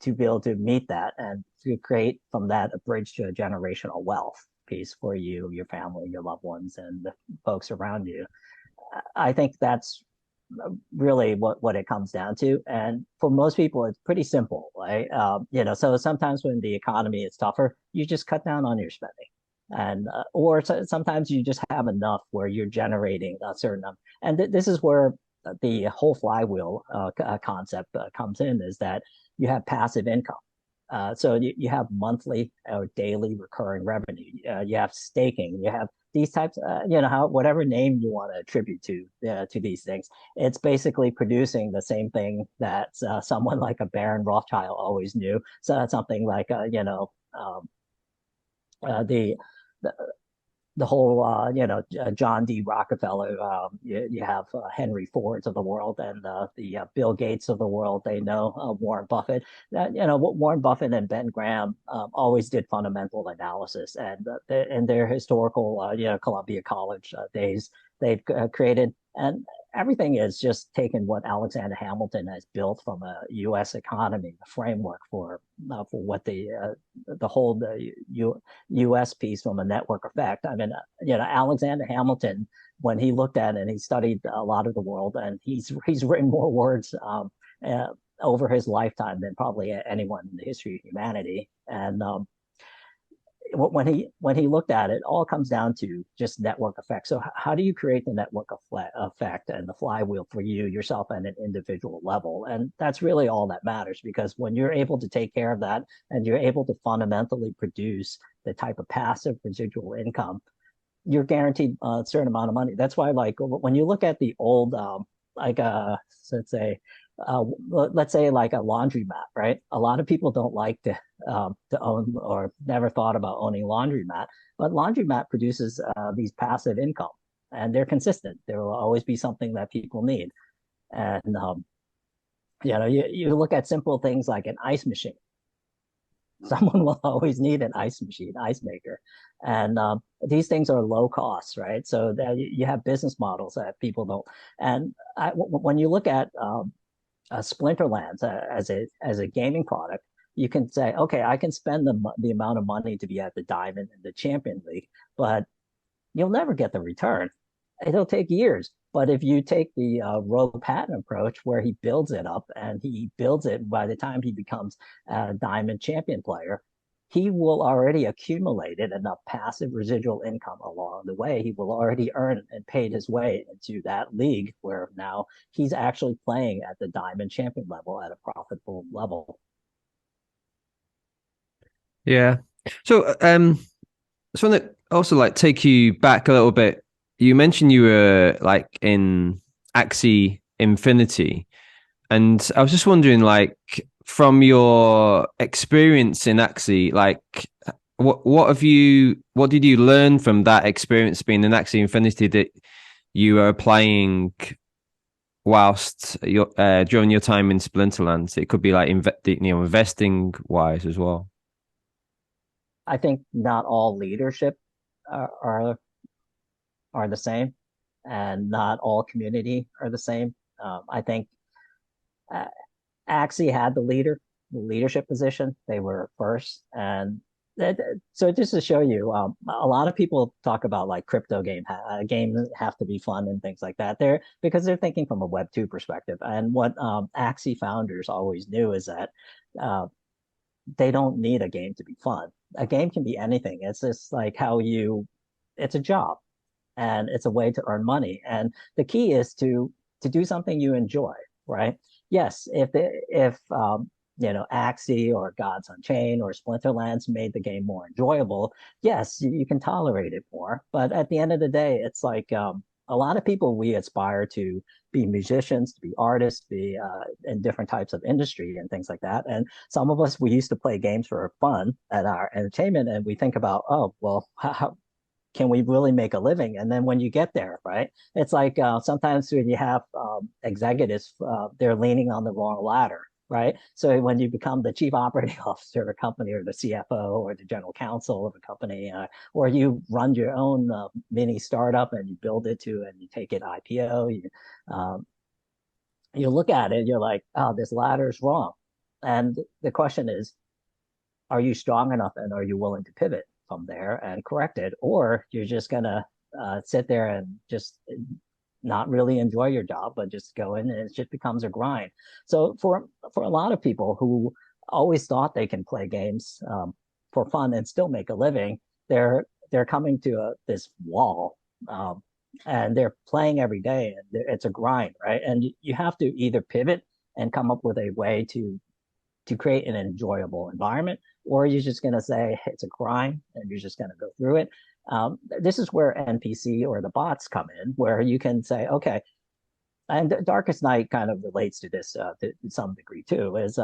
to be able to meet that and to create from that a bridge to a generational wealth piece for you, your family, your loved ones, and the folks around you. I think that's really what it comes down to. And for most people, it's pretty simple, right? So sometimes when the economy is tougher, you just cut down on your spending. And or sometimes you just have enough where you're generating a certain number. And this is where the whole flywheel concept comes in, is that you have passive income. So you have monthly or daily recurring revenue. You have staking. You have these types. How whatever name you want to attribute to these things. It's basically producing the same thing that someone like a Baron Rothschild always knew. So that's something like the the whole, John D. Rockefeller, you have Henry Fords of the world, and the Bill Gates of the world. They know Warren Buffett. Warren Buffett and Ben Graham always did fundamental analysis, and in their historical, Columbia College days, they've created, and everything is just taken what Alexander Hamilton has built from a U.S. economy, the framework for what the whole U.S. piece from a network effect. I mean, Alexander Hamilton, when he looked at it and he studied a lot of the world, and he's written more words over his lifetime than probably anyone in the history of humanity. And when he looked at it, all comes down to just network effect. So how do you create the network effect and the flywheel for you yourself at an individual level? And that's really all that matters, because when you're able to take care of that and you're able to fundamentally produce the type of passive residual income, you're guaranteed a certain amount of money. That's why, like, when you look at the old, let's say like a laundromat, right? A lot of people don't like to own, or never thought about owning laundromat, but laundromat produces these passive income, and they're consistent. There will always be something that people need, and you look at simple things like an ice machine. Someone will always need an ice machine, ice maker, and these things are low cost, right? So that you have business models that people don't. And when you look at Splinterlands as a gaming product, you can say, okay, I can spend the amount of money to be at the Diamond and the Champion League, but you'll never get the return. It'll take years. But if you take the Rogue Patton approach, where he builds it up and he builds it, by the time he becomes a Diamond Champion player, he will already accumulated enough passive residual income along the way. He will already earn and paid his way into that league, where now he's actually playing at the Diamond Champion level at a profitable level. Yeah. So, just want to also like take you back a little bit. You mentioned you were like in Axie Infinity, and I was just wondering, like, from your experience in Axie, like, what did you learn from that experience being in Axie Infinity that you are applying whilst during your time in Splinterlands? It could be like investing wise as well. I think not all leadership are the same, and not all community are the same. I think uh, Axie had the leadership position. They were first, and so just to show you, a lot of people talk about like crypto games have to be fun and things like that. Because they're thinking from a Web 2 perspective, and what Axie founders always knew is that uh, they don't need a game to be fun. A game can be anything. It's just like it's a job, and it's a way to earn money. And the key is to do something you enjoy, right? Yes, if Axie or Gods Unchained or Splinterlands made the game more enjoyable, yes, you can tolerate it more. But at the end of the day, it's like a lot of people, we aspire to be musicians, to be artists, be in different types of industry and things like that. And some of us, we used to play games for fun at our entertainment, and we think about, oh, well, can we really make a living? And then when you get there, right, it's like sometimes when you have executives, they're leaning on the wrong ladder, right? So when you become the chief operating officer of a company, or the CFO, or the general counsel of a company, or you run your own mini startup and you build it to, and you take it IPO, um, you look at it, you're like, oh, this ladder is wrong. And the question is, are you strong enough, and are you willing to pivot from there and correct it? Or you're just going to sit there and just not really enjoy your job, but just go in and it just becomes a grind. So for a lot of people who always thought they can play games for fun and still make a living, they're coming to this wall, and they're playing every day, and it's a grind, right? And you have to either pivot and come up with a way to create an enjoyable environment, or you're just going to say it's a grind and you're just going to go through it. This is where NPC or the bots come in, where you can say, okay, and Darkest Night kind of relates to this to some degree too, is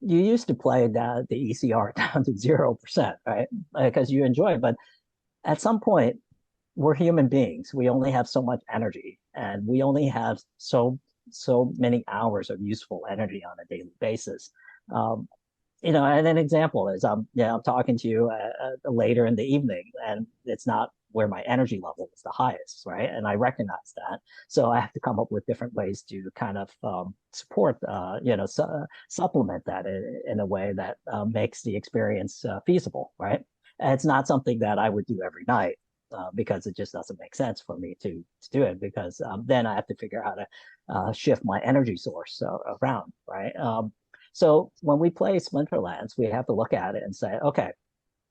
you used to play the ECR down to 0%, right? Because you enjoy it. But at some point, we're human beings. We only have so much energy, and we only have so many hours of useful energy on a daily basis. Um, and an example is, I'm talking to you later in the evening, and it's not where my energy level is the highest, right? And I recognize that, so I have to come up with different ways to kind of support, supplement that in a way that makes the experience feasible, right? And it's not something that I would do every night. Because it just doesn't make sense for me to do it, because then I have to figure out how to shift my energy source around, right? So when we play Splinterlands, we have to look at it and say, okay,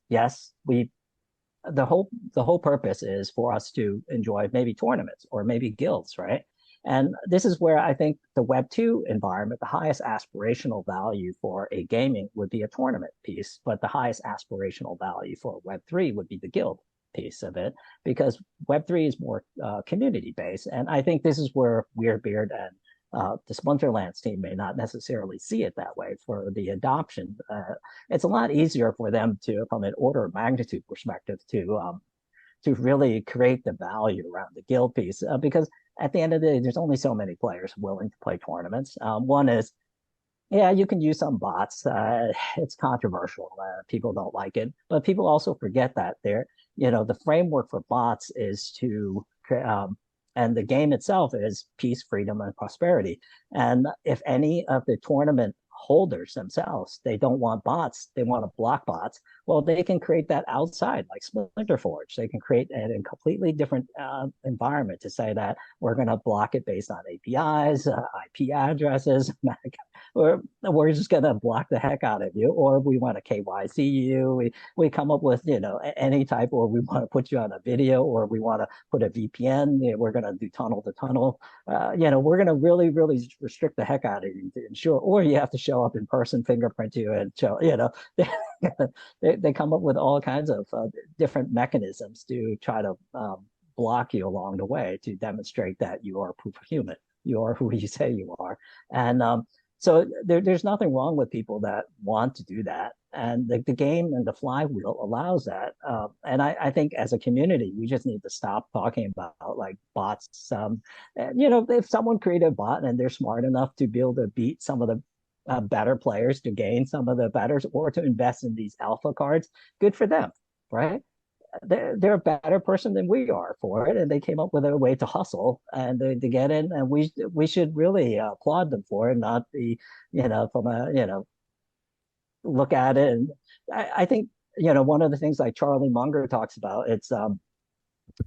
yes, the whole purpose is for us to enjoy maybe tournaments or maybe guilds, right? And this is where I think the Web2 environment, the highest aspirational value for a gaming would be a tournament piece, but the highest aspirational value for Web3 would be the guild piece of it, because Web3 is more community based. And I think this is where Weirdbeard and the Splinterlands team may not necessarily see it that way for the adoption. It's a lot easier for them to, from an order of magnitude perspective, to really create the value around the guild piece, because at the end of the day, there's only so many players willing to play tournaments. One is, yeah, you can use some bots. It's controversial. People don't like it, but people also forget that the framework for bots is and the game itself is peace, freedom, and prosperity. And if any of the tournament holders themselves, they don't want bots, they want to block bots, well, they can create that outside, like Splinterforge. They can create a completely different environment to say that we're going to block it based on APIs, IP addresses, or we're just going to block the heck out of you, or we want to KYC you. We come up with any type, or we want to put you on a video, or we want to put a VPN. We're going to do tunnel to tunnel. We're going to really, really restrict the heck out of you to ensure, or you have to show up in person, fingerprint you, and show. They come up with all kinds of different mechanisms to try to block you along the way, to demonstrate that you are proof of human. You are who you say you are. And so there's nothing wrong with people that want to do that. And the game and the flywheel allows that. And I think as a community, we just need to stop talking about like bots. If someone created a bot and they're smart enough to be able to beat some of the better players, to gain some of the betters, or to invest in these alpha cards, good for them, right? They're a better person than we are for it, and they came up with a way to hustle and to get in, and we should really applaud them for it, not be from a look at it. And I think one of the things like Charlie Munger talks about, it's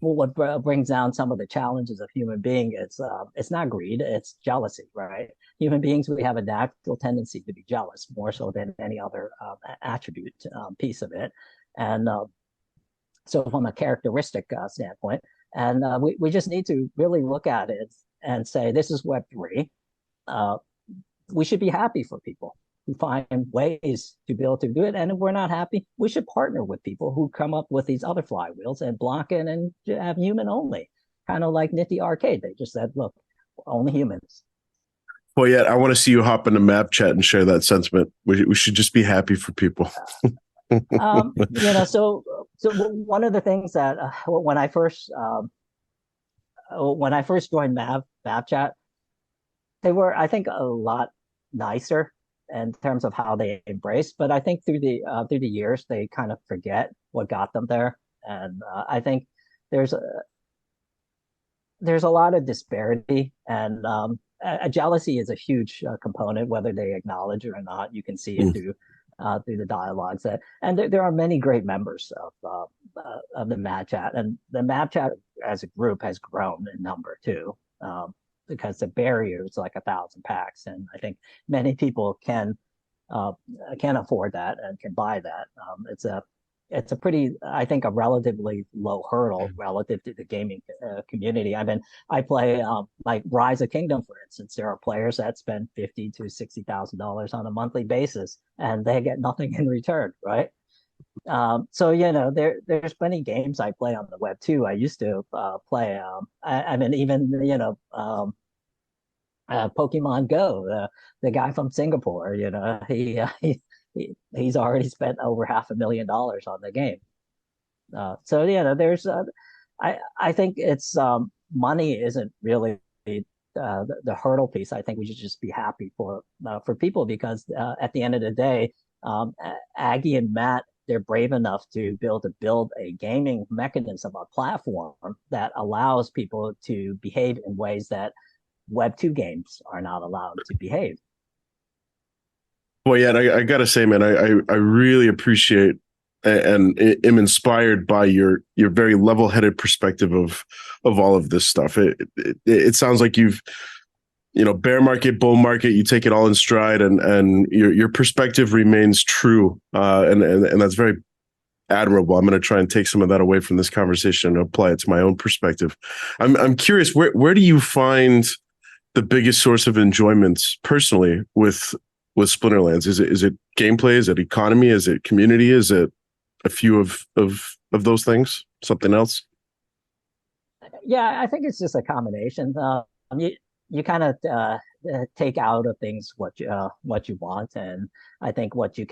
what brings down some of the challenges of human being, it's not greed, it's jealousy, right? Human beings, we have a natural tendency to be jealous more so than any other attribute piece of it. And so from a characteristic standpoint, and we just need to really look at it and say, this is Web3. We should be happy for people who find ways to be able to do it. And if we're not happy, we should partner with people who come up with these other flywheels and block it and have human only, kind of like Nifty Arcade. They just said, look, only humans. Well, yeah, I want to see you hop into map chat and share that sentiment. We should just be happy for people. One of the things that when I first joined MavChat, they were, I think, a lot nicer in terms of how they embrace. But I think through the years, they kind of forget what got them there, and I think there's a, there's a lot of disparity, and a jealousy is a huge component, whether they acknowledge it or not. You can see it through the dialogues and there are many great members of the Mad Chat, and the Mad Chat as a group has grown in number too. Because the barrier is like 1,000 packs, and I think many people can afford that and can buy that. It's a pretty, I think, a relatively low hurdle relative to the gaming community. I play like Rise of Kingdom, for instance. There are players that spend $50,000 to $60,000 on a monthly basis, and they get nothing in return, right? So there's many games I play on the web too. I used to play. I mean, even Pokemon Go, the guy from Singapore. He's already spent over $500,000 on the game. So there's I think it's money isn't really the hurdle piece. I think we should just be happy for people because at the end of the day, Aggie and Matt, they're brave enough to build a gaming mechanism, a platform that allows people to behave in ways that Web 2 games are not allowed to behave. Well, yeah, I gotta say, man, I really appreciate and am inspired by your very level headed perspective of all of this stuff. It sounds like you've bear market, bull market, you take it all in stride, and your perspective remains true, and that's very admirable. I'm going to try and take some of that away from this conversation and apply it to my own perspective. I'm curious, where do you find the biggest source of enjoyment personally with Splinterlands? Is it gameplay? Is it economy? Is it community? Is it a few of those things? Something else? Yeah, I think it's just a combination. You kind of take out of things what you want, and I think what you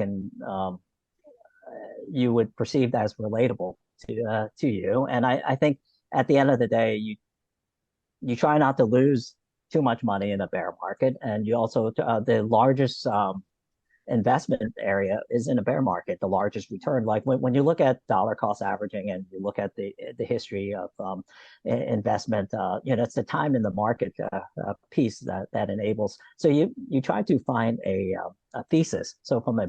would perceive as relatable to you. And I think at the end of the day, you try not to lose too much money in a bear market, and you also the largest investment area is in a bear market, the largest return. Like when you look at dollar cost averaging and you look at the history of investment, it's the time in the market piece that enables. So you try to find a thesis. So from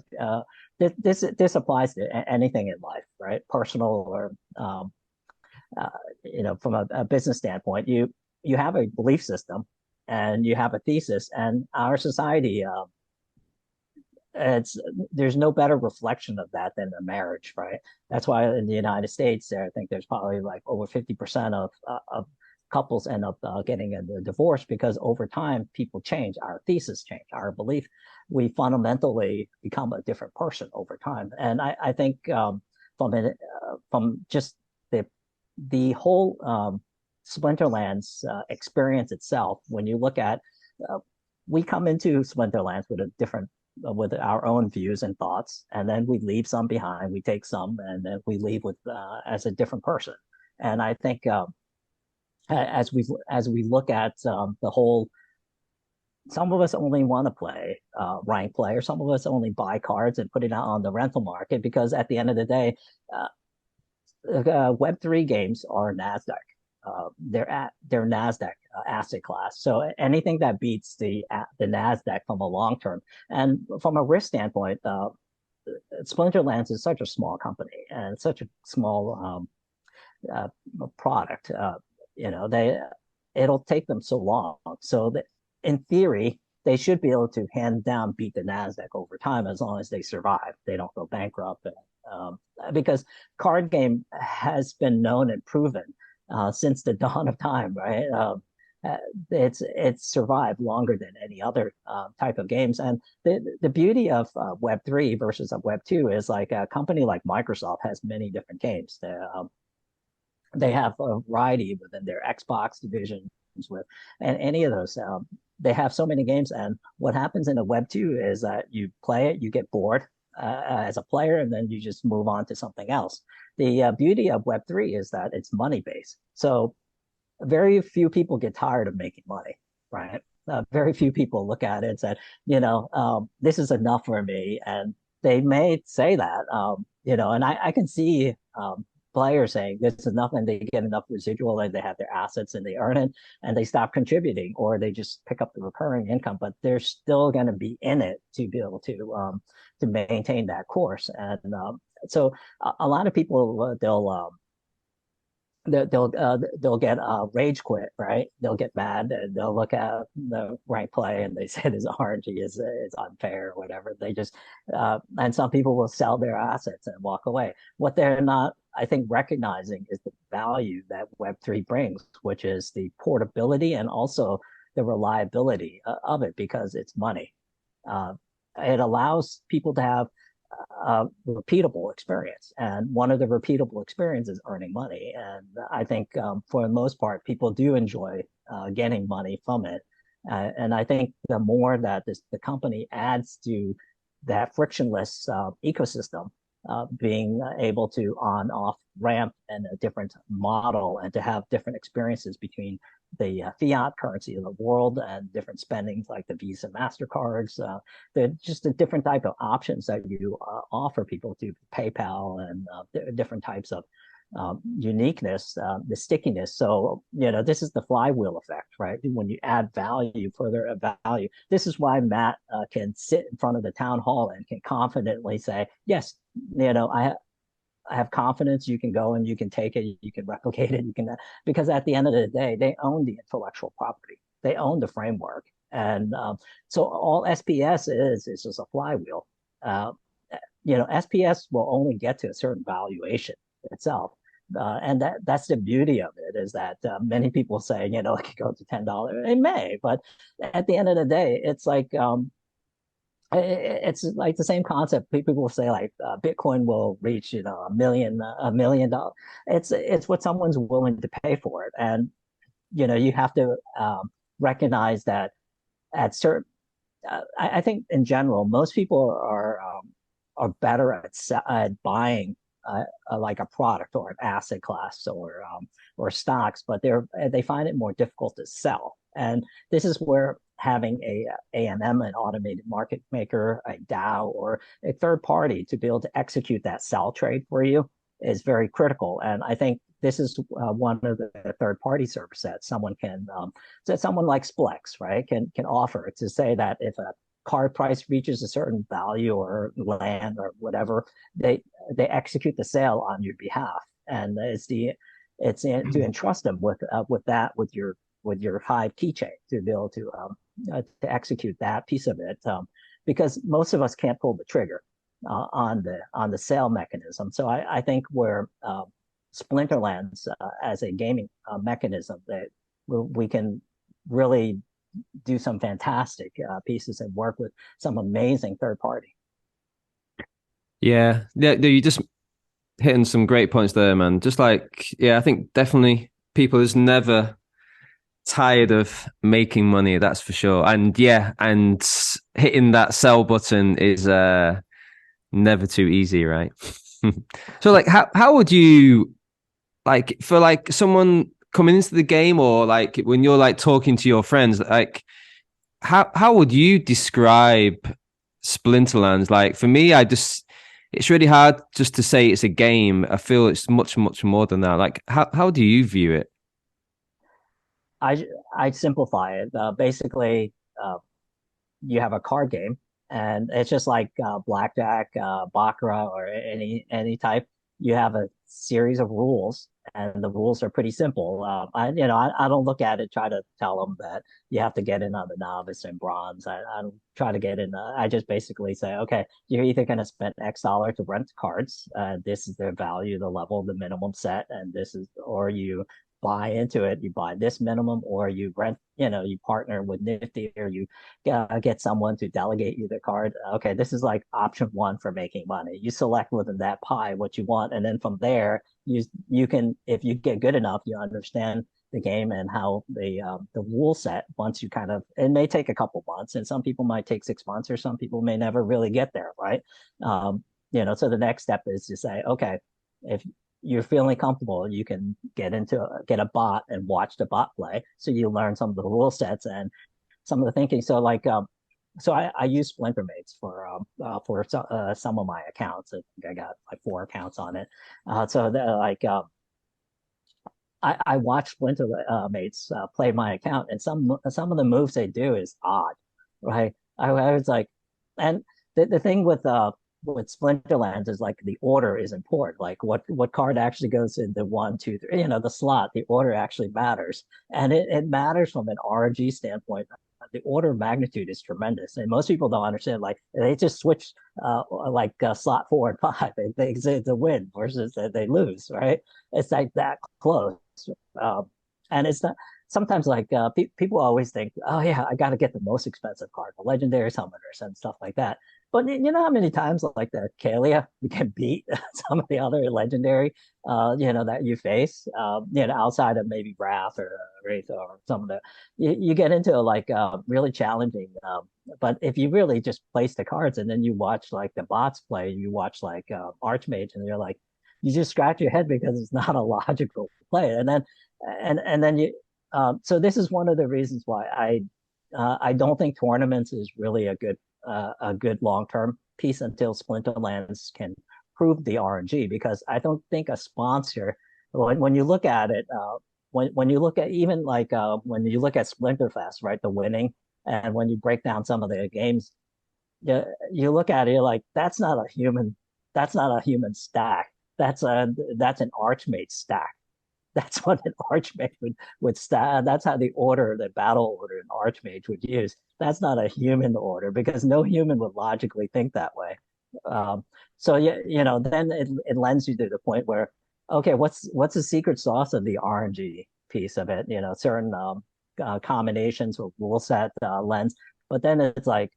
this applies to anything in life, right? Personal or from a business standpoint, you have a belief system and you have a thesis, and our society there's no better reflection of that than a marriage, right? That's why in the United States, I think there's probably like over 50% of couples end up getting a divorce because over time people change, our thesis change, our belief. We fundamentally become a different person over time, and I think from just the whole Splinterlands experience itself, when you look at we come into Splinterlands with our own views and thoughts, and then we leave some behind. We take some, and then we leave with as a different person. And I think as we look at the whole, some of us only want to play rank play, or some of us only buy cards and put it out on the rental market because at the end of the day, Web3 games are Nasdaq. They're Nasdaq asset class. So anything that beats the Nasdaq from a long term, and from a risk standpoint, Splinterlands is such a small company and such a small product. It'll take them so long. So that in theory, they should be able to beat the Nasdaq over time as long as they survive. They don't go bankrupt, because card game has been known and proven since the dawn of time, right? It's survived longer than any other type of games. And the beauty of Web3 versus Web2 is like a company like Microsoft has many different games. They have a variety within their Xbox divisions and any of those. They have so many games. And what happens in a Web2 is that you play it, you get bored, as a player, and then you just move on to something else. The beauty of Web3 is that it's money based. So very few people get tired of making money, right? Very few people look at it and say, this is enough for me. And they may say that, and I can see players saying this is enough and they get enough residual and they have their assets and they earn it and they stop contributing or they just pick up the recurring income, but they're still going to be in it to be able to maintain that course. And so a lot of people, they'll get rage quit, right? They'll get mad and they'll look at the rank play and they say this RNG is unfair or whatever. They just and some people will sell their assets and walk away. What they're not, I think, recognizing is the value that Web3 brings, which is the portability and also the reliability of it because it's money. It allows people to have a repeatable experience. And one of the repeatable experiences is earning money. And I think for the most part, people do enjoy getting money from it. And I think the more that the company adds to that frictionless ecosystem, being able to on off ramp and a different model and to have different experiences between the fiat currency of the world and different spendings like the Visa, MasterCards. They're just a different type of options that you offer people to PayPal and different types of uniqueness, the stickiness. So, this is the flywheel effect, right? When you add value, further value. This is why Matt can sit in front of the town hall and can confidently say, yes, I have confidence you can go and you can take it, you can replicate it, because at the end of the day, they own the intellectual property, they own the framework. And so all SPS is just a flywheel. SPS will only get to a certain valuation itself. And that's the beauty of it is that many people say, it could go to $10. It may, but at the end of the day, it's like, it's like the same concept. People will say like Bitcoin will reach $1 million. It's what someone's willing to pay for it, and you have to recognize that at certain. I think in general, most people are better at buying like a product or an asset class or stocks, but they find it more difficult to sell. And this is where having a AMM, an automated market maker, a DAO, or a third party to be able to execute that sell trade for you is very critical. And I think this is one of the third party services that someone like Splex, right, can offer to say that if a card price reaches a certain value or land or whatever, they execute the sale on your behalf, and to entrust them with your Hive keychain to be able to execute that piece of it, because most of us can't pull the trigger on the sale mechanism. So I think where Splinterlands as a gaming mechanism that we can really do some fantastic pieces and work with some amazing third party. Yeah, you just hitting some great points there, man. Just like, yeah, I think definitely people is never tired of making money, that's for sure. And yeah, and hitting that sell button is never too easy, right? So like how would you, like, for like someone coming into the game, or like when you're like talking to your friends, like how would you describe Splinterlands? Like for me, it's really hard just to say it's a game. I feel it's much, much more than that. Like how do you view it? I simplify it. Basically, you have a card game, and it's just like blackjack, baccarat, or any type. You have a series of rules, and the rules are pretty simple. I don't look at it try to tell them that you have to get in on the novice and bronze. I don't try to get in. I just basically say, okay, you're either going to spend X dollar to rent cards. This is their value, the level, the minimum set, and or you buy into it, you buy this minimum, or you rent, you partner with Nifty, or you get someone to delegate you the card. Okay, this is like option one for making money. You select within that pie what you want, and then from there, you can, if you get good enough, you understand the game and how the rule set, once you kind of, it may take a couple months, and some people might take 6 months, or some people may never really get there, right? So the next step is to say, okay, if you're feeling comfortable, you can get a bot and watch the bot play, so you learn some of the rule sets and some of the thinking. So I use Splintermates for some of my accounts. I think I got like 4 accounts on it. I watch Splintermates play my account, and some of the moves they do is odd, right? I was like, and the thing with Splinterlands is like the order is important. Like what card actually goes into one, two, three. The slot, the order actually matters, and it matters from an RNG standpoint. The order of magnitude is tremendous, and most people don't understand. Like they just switch, slot 4 and 5. They say it's a win versus they lose, right? It's like that close, and it's not. Sometimes people always think, oh yeah, I got to get the most expensive card, the legendary summoners and stuff like that. But you know how many times like the Kalia can beat some of the other legendary, that you face, outside of maybe Wrath or Wraith or some of you get into really challenging. But if you really just place the cards and then you watch like the bots play, you watch Archmage, and you're like, you just scratch your head because it's not a logical play. And then so this is one of the reasons why I don't think tournaments is really a good long-term piece until Splinterlands can prove the RNG, because I don't think a sponsor, when you look at it, when you look at even when you look at Splinterfest, right, the winning, and when you break down some of the games, you look at it, you're like, that's not a human stack. That's an Archmage stack. That's what an Archmage would stack. That's how the battle order an Archmage would use. That's not a human order, because no human would logically think that way. So then it lends you to the point where, okay, what's the secret sauce of the RNG piece of it? Certain combinations or rule set lens. But then it's like,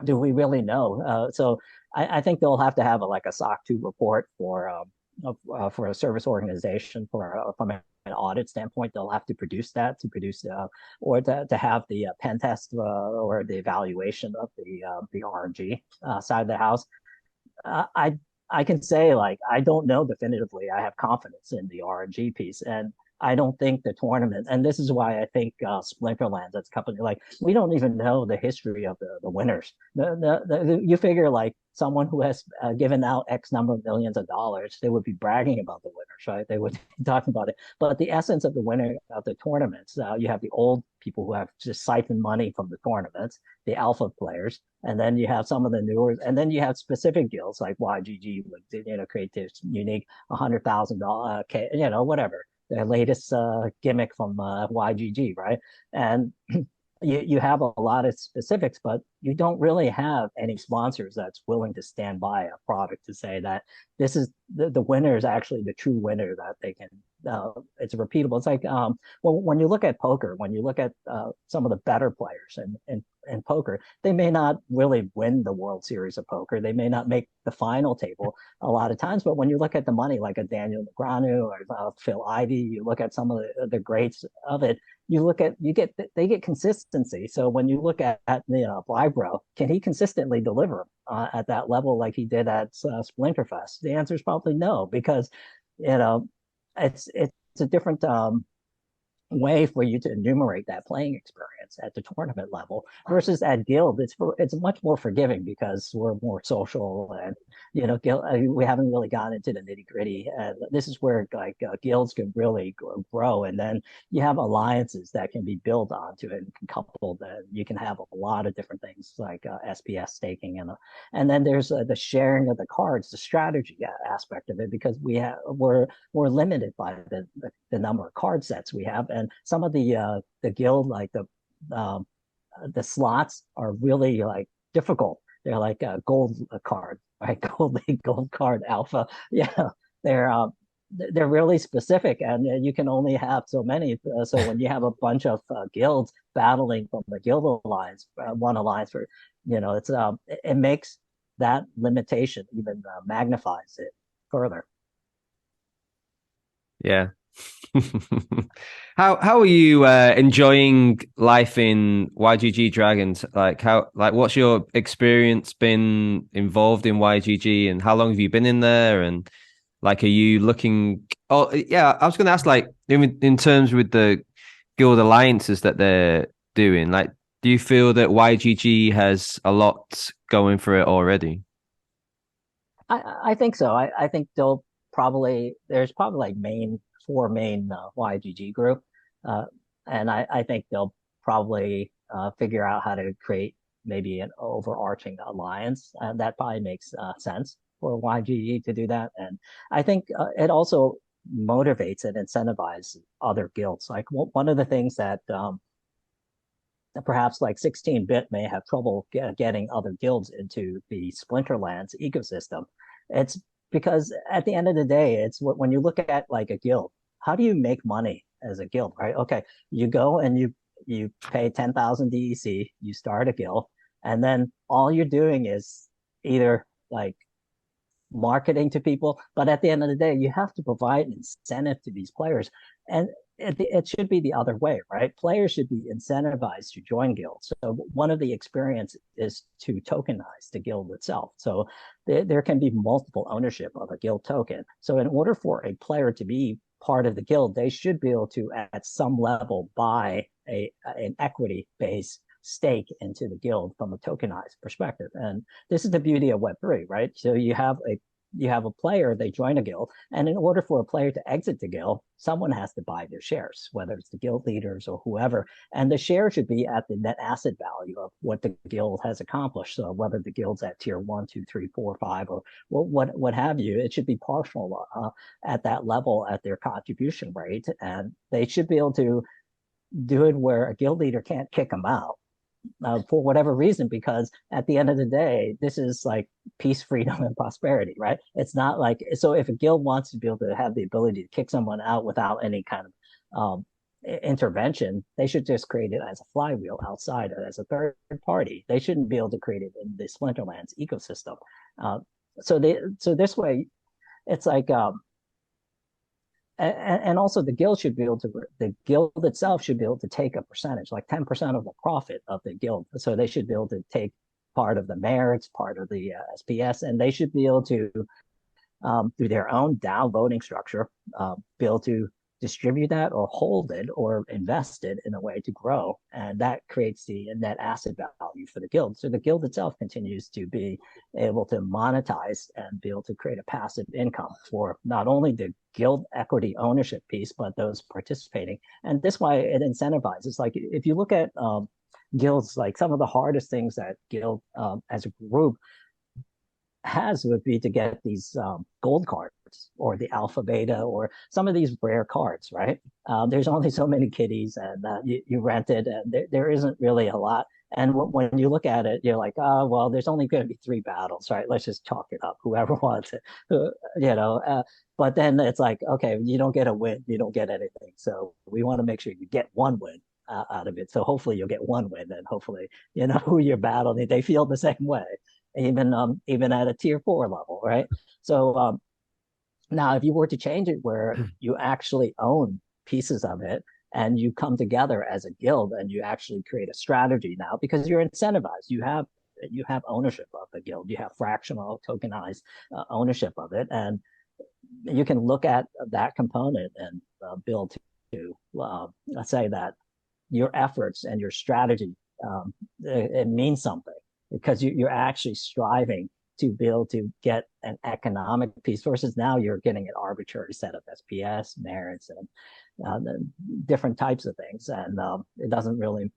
do we really know? So I think they'll have to have a SOC 2 report for a service organization from an audit standpoint. They'll have to produce that or to have the pen test or the evaluation of the RNG side of the house. I can say, I don't know definitively. I have confidence in the RNG piece, and I don't think the tournament, and this is why I think Splinterlands, that's a company, we don't even know the history of the winners. You figure someone who has given out X number of millions of dollars, they would be bragging about the winners, right? They would be talking about it. But the essence of the winner of the tournaments, you have the old people who have just siphoned money from the tournaments, the alpha players, and then you have some of the newer, and then you have specific guilds like YGG would create this unique $100,000, whatever. Their latest gimmick from YGG, right? And you have a lot of specifics, but you don't really have any sponsors that's willing to stand by a product to say that this is the winner is actually the true winner, that they can. It's repeatable. It's like when you look at poker, when you look at some of the better players in poker, they may not really win the World Series of Poker. They may not make the final table a lot of times, but when you look at the money, like a Daniel Negreanu or Phil Ivey, you look at some of the greats of it. They get consistency. So when you look at Vibro, can he consistently deliver at that level like he did at Splinterfest? The answer is probably no, because it's a different way for you to enumerate that playing experience at the tournament level versus at guild. It's much more forgiving because we're more social, and guild, we haven't really gotten into the nitty gritty, and this is where guilds can really grow, and then you have alliances that can be built onto it and coupled, that you can have a lot of different things like SPS staking, and then there's the sharing of the cards, the strategy aspect of it, because we're limited by the number of card sets we have, and some of the guild, the slots are really difficult. They're like a gold card, right? Gold card alpha. Yeah, they're really specific, and you can only have so many. So when you have a bunch of guilds battling from the guild alliance, one alliance for, it makes that limitation even magnifies it further. Yeah, How are you enjoying life in YGG Dragons? What's your experience been involved in YGG, and how long have you been in there? And like, are you looking? Oh, yeah, I was going to ask, like, in terms with the guild alliances that they're doing, like, do you feel that YGG has a lot going for it already? I think so. I think there's probably like four main YGG group, uh, and I think they'll probably figure out how to create maybe an overarching alliance. That probably makes sense for YGG to do that, and I think it also motivates and incentivizes other guilds. Like one of the things that perhaps like 16-bit may have trouble getting other guilds into the Splinterlands ecosystem. It's because at the end of the day, when you look at like a guild, how do you make money as a guild, right? Okay, you go and you pay 10,000 DEC, you start a guild, and then all you're doing is either like marketing to people. But at the end of the day, you have to provide an incentive to these players. And it should be the other way, right? Players should be incentivized to join guilds. So one of the experience is to tokenize the guild itself. So there can be multiple ownership of a guild token. So in order for a player to be part of the guild, they should be able to, at some level, buy an equity-based stake into the guild from a tokenized perspective. And this is the beauty of Web3, right? So you have a player, they join a guild, and in order for a player to exit the guild, someone has to buy their shares, whether it's the guild leaders or whoever. And the share should be at the net asset value of what the guild has accomplished. So whether the guild's at tier 1, 2, 3, 4, 5, or what have you, it should be partial at that level at their contribution rate. And they should be able to do it where a guild leader can't kick them out for whatever reason, because at the end of the day, this is like peace, freedom, and prosperity, right? It's not like, so if a guild wants to be able to have the ability to kick someone out without any kind of intervention, they should just create it as a flywheel outside as a third party. They shouldn't be able to create it in the Splinterlands ecosystem. So this way, it's like and also the guild itself should be able to take a percentage, like 10% of the profit of the guild. So they should be able to take part of the merits, part of the SPS, and they should be able to, through their own DAO voting structure, be able to distribute that or hold it or invest it in a way to grow. And that creates the net asset value for the guild. So the guild itself continues to be able to monetize and be able to create a passive income for not only the guild equity ownership piece, but those participating. And this way it incentivizes. Like if you look at guilds, like some of the hardest things that guild as a group would be to get these gold cards or the alpha beta or some of these rare cards, right? There's only so many kitties, and you rent it, and there isn't really a lot. And when you look at it, you're like, oh, well, there's only going to be 3 battles, right? Let's just chalk it up, whoever wants it, but then it's like, okay, you don't get a win, you don't get anything. So we want to make sure you get one win out of it. So hopefully you'll get one win, and hopefully, who you're battling, they feel the same way, even at a tier 4 level, right? So now if you were to change it where you actually own pieces of it and you come together as a guild and you actually create a strategy now, because you're incentivized, you have ownership of the guild, you have fractional tokenized ownership of it, and you can look at that component and build to let's say that your efforts and your strategy, it means something, because you're actually striving to be able to get an economic piece versus now you're getting an arbitrary set of SPS, merits, and different types of things. And it doesn't really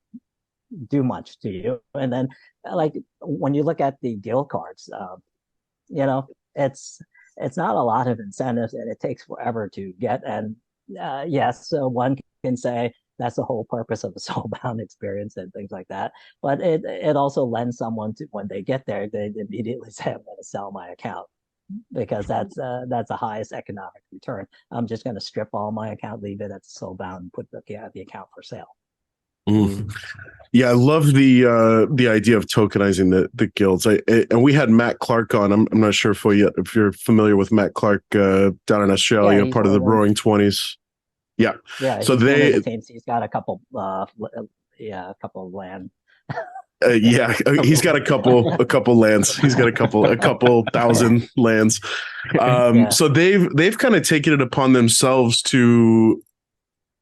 do much to you. And then like when you look at the guild cards, it's not a lot of incentives, and it takes forever to get. And yes, so one can say that's the whole purpose of the soulbound experience and things like that. But it also lends someone to, when they get there, they immediately say, I'm going to sell my account, because that's the highest economic return. I'm just going to strip all my account, leave it at soulbound, and put the account for sale. Mm. Yeah, I love the idea of tokenizing the guilds. And we had Matt Clark on. I'm not sure if you're familiar with Matt Clark down in Australia, Yeah, part of the Roaring 20s. Yeah. Yeah, So he's one of they the teams. He's got a couple, yeah, a couple of land. yeah, he's got a couple lands. He's got a couple thousand lands. Yeah, So they've kind of taken it upon themselves to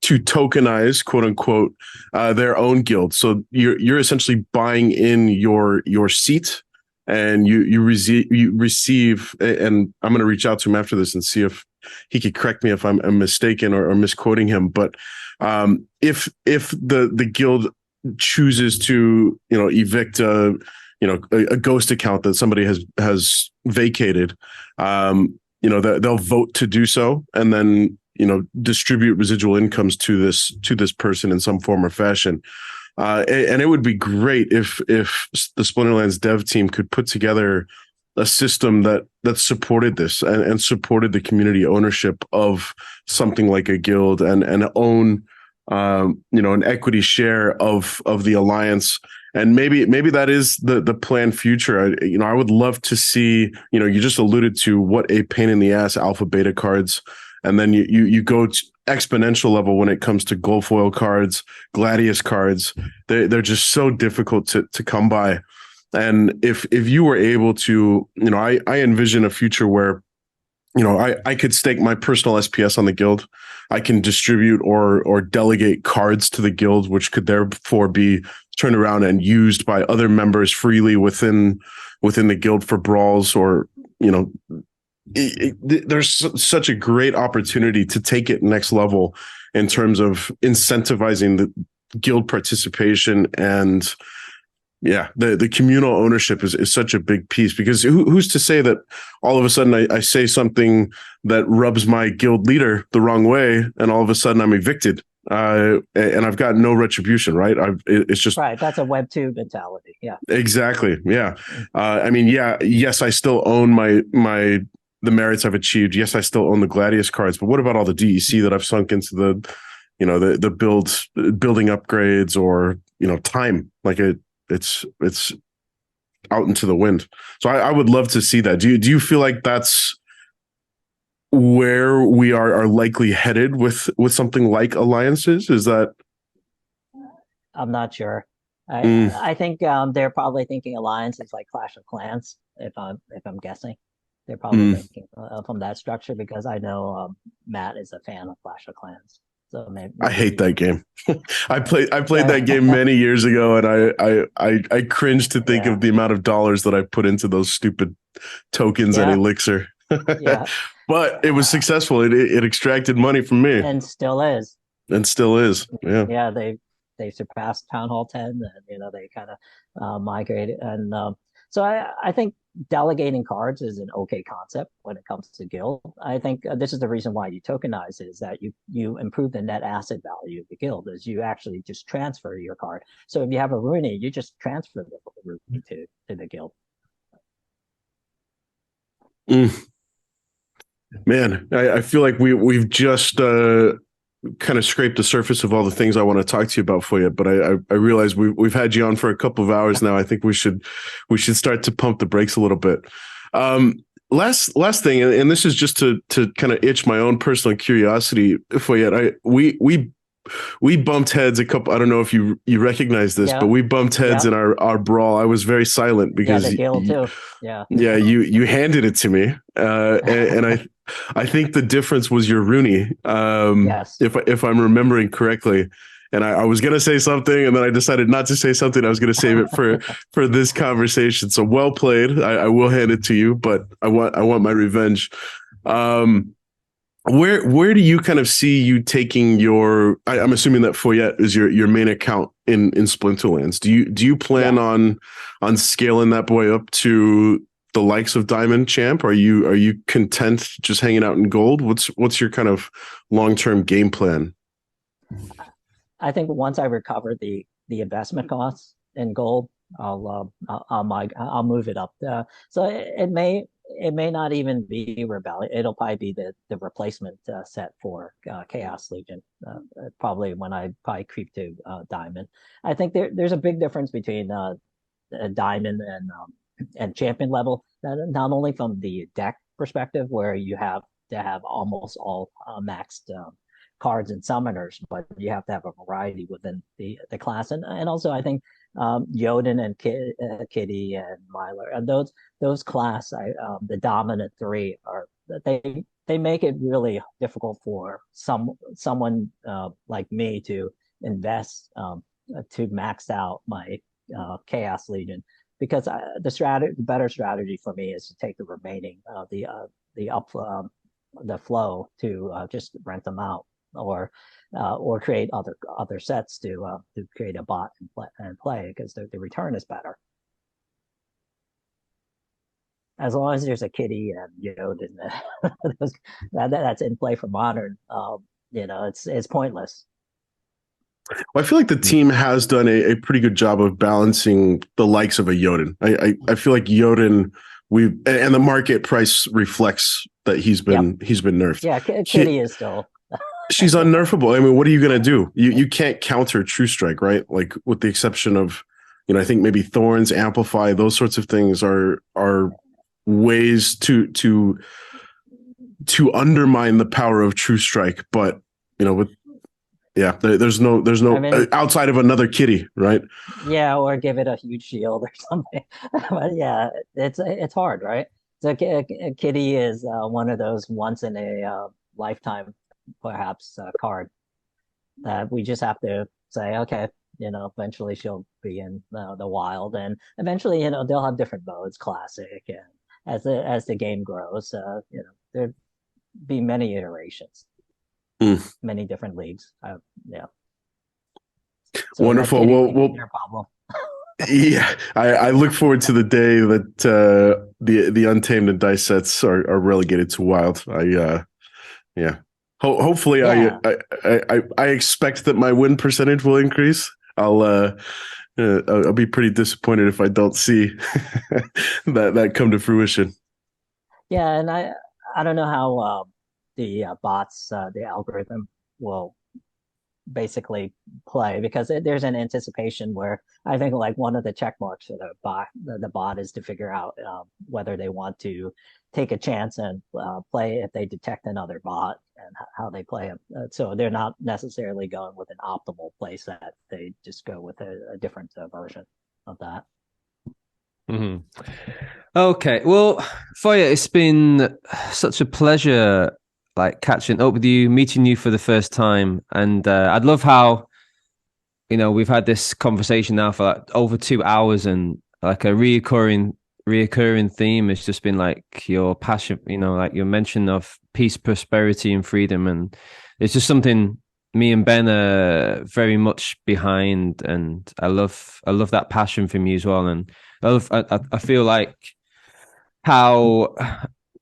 tokenize, quote unquote, their own guild. So you're essentially buying in your seat, and you receive. And I'm going to reach out to him after this and see if he could correct me if I'm mistaken or misquoting him. But if the guild chooses to evict a ghost account that somebody has vacated, they'll vote to do so, and then distribute residual incomes to this person in some form or fashion. And it would be great if the Splinterlands dev team could put together a system that supported this and supported the community ownership of something like a guild, and own an equity share of the alliance. And maybe that is the planned future. I would love to see, you just alluded to what a pain in the ass alpha beta cards, and then you go to exponential level when it comes to gold foil cards, gladius cards. They're just so difficult to come by. And if you were able to, I envision a future where I could stake my personal SPS on the guild. I can distribute or delegate cards to the guild, which could therefore be turned around and used by other members freely within the guild for brawls, or there's such a great opportunity to take it next level in terms of incentivizing the guild participation. And yeah, the communal ownership is such a big piece, because who's to say that all of a sudden I say something that rubs my guild leader the wrong way, and all of a sudden I'm evicted, and I've got no retribution, right? It's just right. That's a Web 2 mentality. Yeah, exactly. Yeah. Yes, I still own the merits I've achieved. Yes, I still own the Gladius cards, but what about all the DEC that I've sunk into the building upgrades, or time? Like it's out into the wind. So I would love to see that. Do you feel like that's where we are likely headed with something like alliances? Is that I'm not sure. I mm, I think they're probably thinking alliance is like Clash of Clans. If I'm guessing, they're probably mm, thinking from that structure, because I know Matt is a fan of Clash of Clans. So I maybe hate he. that game. I played that game Yeah, many years ago, and I cringe to think yeah, of the amount of dollars that I put into those stupid tokens and yeah, elixir. yeah, But it was successful. It extracted money from me, and still is. and still is. Yeah. Yeah, they surpassed Town Hall 10, and they kind of migrated. And so I think delegating cards is an okay concept when it comes to guild. I think this is the reason why you tokenize, is that you improve the net asset value of the guild, is you actually just transfer your card. So if you have a Rooney, you just transfer the Rooney to the guild. Mm. Man, I feel like we've just kind of scraped the surface of all the things I want to talk to you about, Foyet. But I realize we've had you on for a couple of hours now. I think we should start to pump the brakes a little bit. Last thing, and this is just to kind of itch my own personal curiosity, Foyet. We bumped heads a couple. I don't know if you recognize this, but Yeah, we bumped heads yeah, in our brawl. I was very silent yeah, because the guild too. Yeah, yeah, you handed it to me, and I think the difference was your Rooney, yes. if I'm remembering correctly. And I was gonna say something, and then I decided not to say something. I was gonna save it for this conversation. So well played. I will hand it to you, but I want my revenge. Um, where do you kind of see you taking your? I'm assuming that Foyet is your main account in Splinterlands. Do you plan Yeah. on scaling that boy up to the likes of Diamond Champ? Are you content just hanging out in gold? What's your kind of long-term game plan? I think once I recover the investment costs in gold, I'll move it up. So it may not even be Rebellion. It'll probably be the replacement set for Chaos Legion. Probably when I probably creep to Diamond. I think there's a big difference between Diamond and Champion level. Not only from the deck perspective, where you have to have almost all maxed cards and summoners, but you have to have a variety within the class. And also I think Jotun and Kitty and Myler and those class, the dominant three are they make it really difficult for someone like me to invest to max out my Chaos Legion, because the better strategy for me is to take the remaining the flow to just rent them out, or create other sets to create a bot and play, because the return is better. As long as there's a Kitty and Jotun that's in play for modern, it's pointless. Well, I feel like the team has done a pretty good job of balancing the likes of a Jotun. I feel like Jotun, and the market price reflects that he's been nerfed. Yeah, Kitty is still. She's unnerfable. I mean, what are you going to do? You can't counter True Strike, right? Like, with the exception of, I think maybe Thorns, Amplify, those sorts of things are ways to undermine the power of True Strike. But there's no I mean, outside of another Kitty, right? Yeah, or give it a huge shield or something. But yeah, it's hard, right? So Kitty is one of those once in a lifetime, perhaps, card that we just have to say, okay, eventually she'll be in the wild, and eventually, they'll have different modes, classic, and as the game grows, there'll be many iterations, many different leagues. Yeah. So wonderful. Well, their problem. Yeah, I look forward to the day that the Untamed and Dice sets are relegated to wild. Hopefully, Yeah. I expect that my win percentage will increase. I'll be pretty disappointed if I don't see that come to fruition. Yeah, and I don't know how the bots, the algorithm will basically play, because there's an anticipation where I think, like, one of the check marks for the bot is to figure out whether they want to take a chance and play if they detect another bot, and how they play them. So they're not necessarily going with an optimal play set. They just go with a different version of that. Mm-hmm. Okay, well, Foyet, it's been such a pleasure, like, catching up with you, meeting you for the first time, and I'd love how we've had this conversation now for like over 2 hours, and like a reoccurring theme has just been like your passion, like your mention of peace, prosperity, and freedom, and it's just something me and Ben are very much behind, and I love that passion from you as well, and I feel like how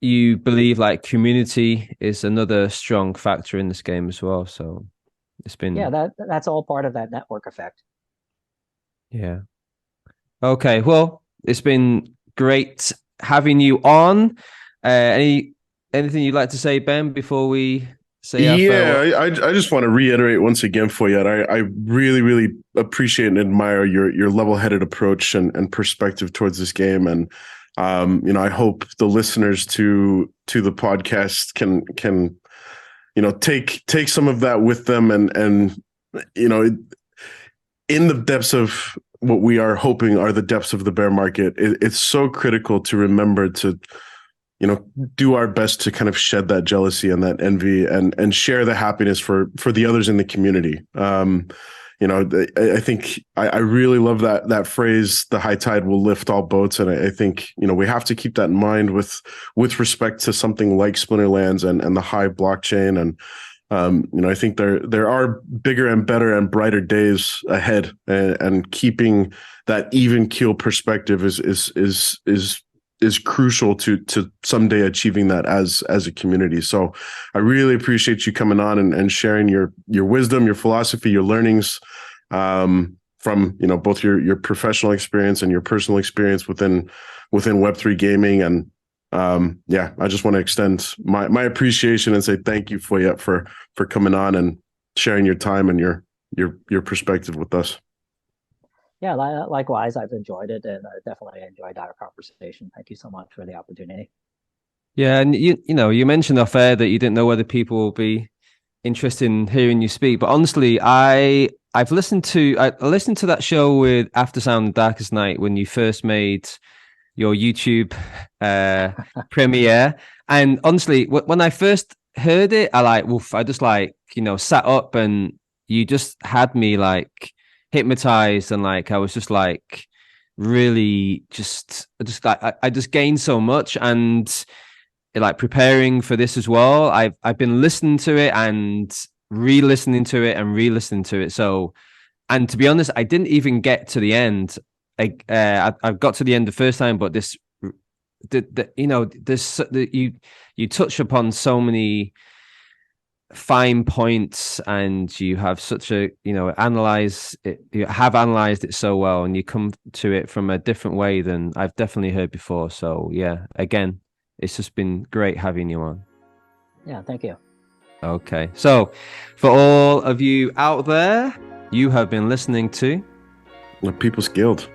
you believe like community is another strong factor in this game as well. So it's been that's all part of that network effect. Yeah. Okay. Well, it's been great having you on. Anything you'd like to say, Ben, before we say our farewell? I just want to reiterate once again, Foyet, I really, really appreciate and admire your level-headed approach and perspective towards this game. And I hope the listeners to the podcast can take some of that with them, and in the depths of what we are hoping are the depths of the bear market, it's so critical to remember to do our best to kind of shed that jealousy and that envy, and share the happiness for the others in the community. I think I really love that phrase, the high tide will lift all boats. And I think, we have to keep that in mind with respect to something like Splinterlands and the Hive blockchain. And, I think there are bigger and better and brighter days ahead, and keeping that even keel perspective is crucial to someday achieving that as a community. So I really appreciate you coming on and sharing your wisdom, your philosophy, your learnings, from, both your professional experience and your personal experience within Web3 gaming. And, I just want to extend my appreciation and say thank you, Foyet, for coming on and sharing your time and your perspective with us. Yeah, likewise, I've enjoyed it, and I definitely enjoyed our conversation. Thank you so much for the opportunity. Yeah, and you mentioned off air that you didn't know whether people will be interesting hearing you speak. But honestly, I listened to that show with After Sound and Darkest Night when you first made your YouTube uh premiere. And honestly, when I first heard it, I just like, sat up and you just had me like hypnotized, and like I was just like really just like I just gained so much. And like preparing for this as well, I've been listening to it and re-listening to it and re-listening to it. So, and to be honest, I didn't even get to the end. I've got to the end the first time, but you touch upon so many fine points, and you have such a analyze it. You have analyzed it so well, and you come to it from a different way than I've definitely heard before. So yeah, again, it's just been great having you on. Yeah, thank you. Okay, so for all of you out there, you have been listening to The People's Guild.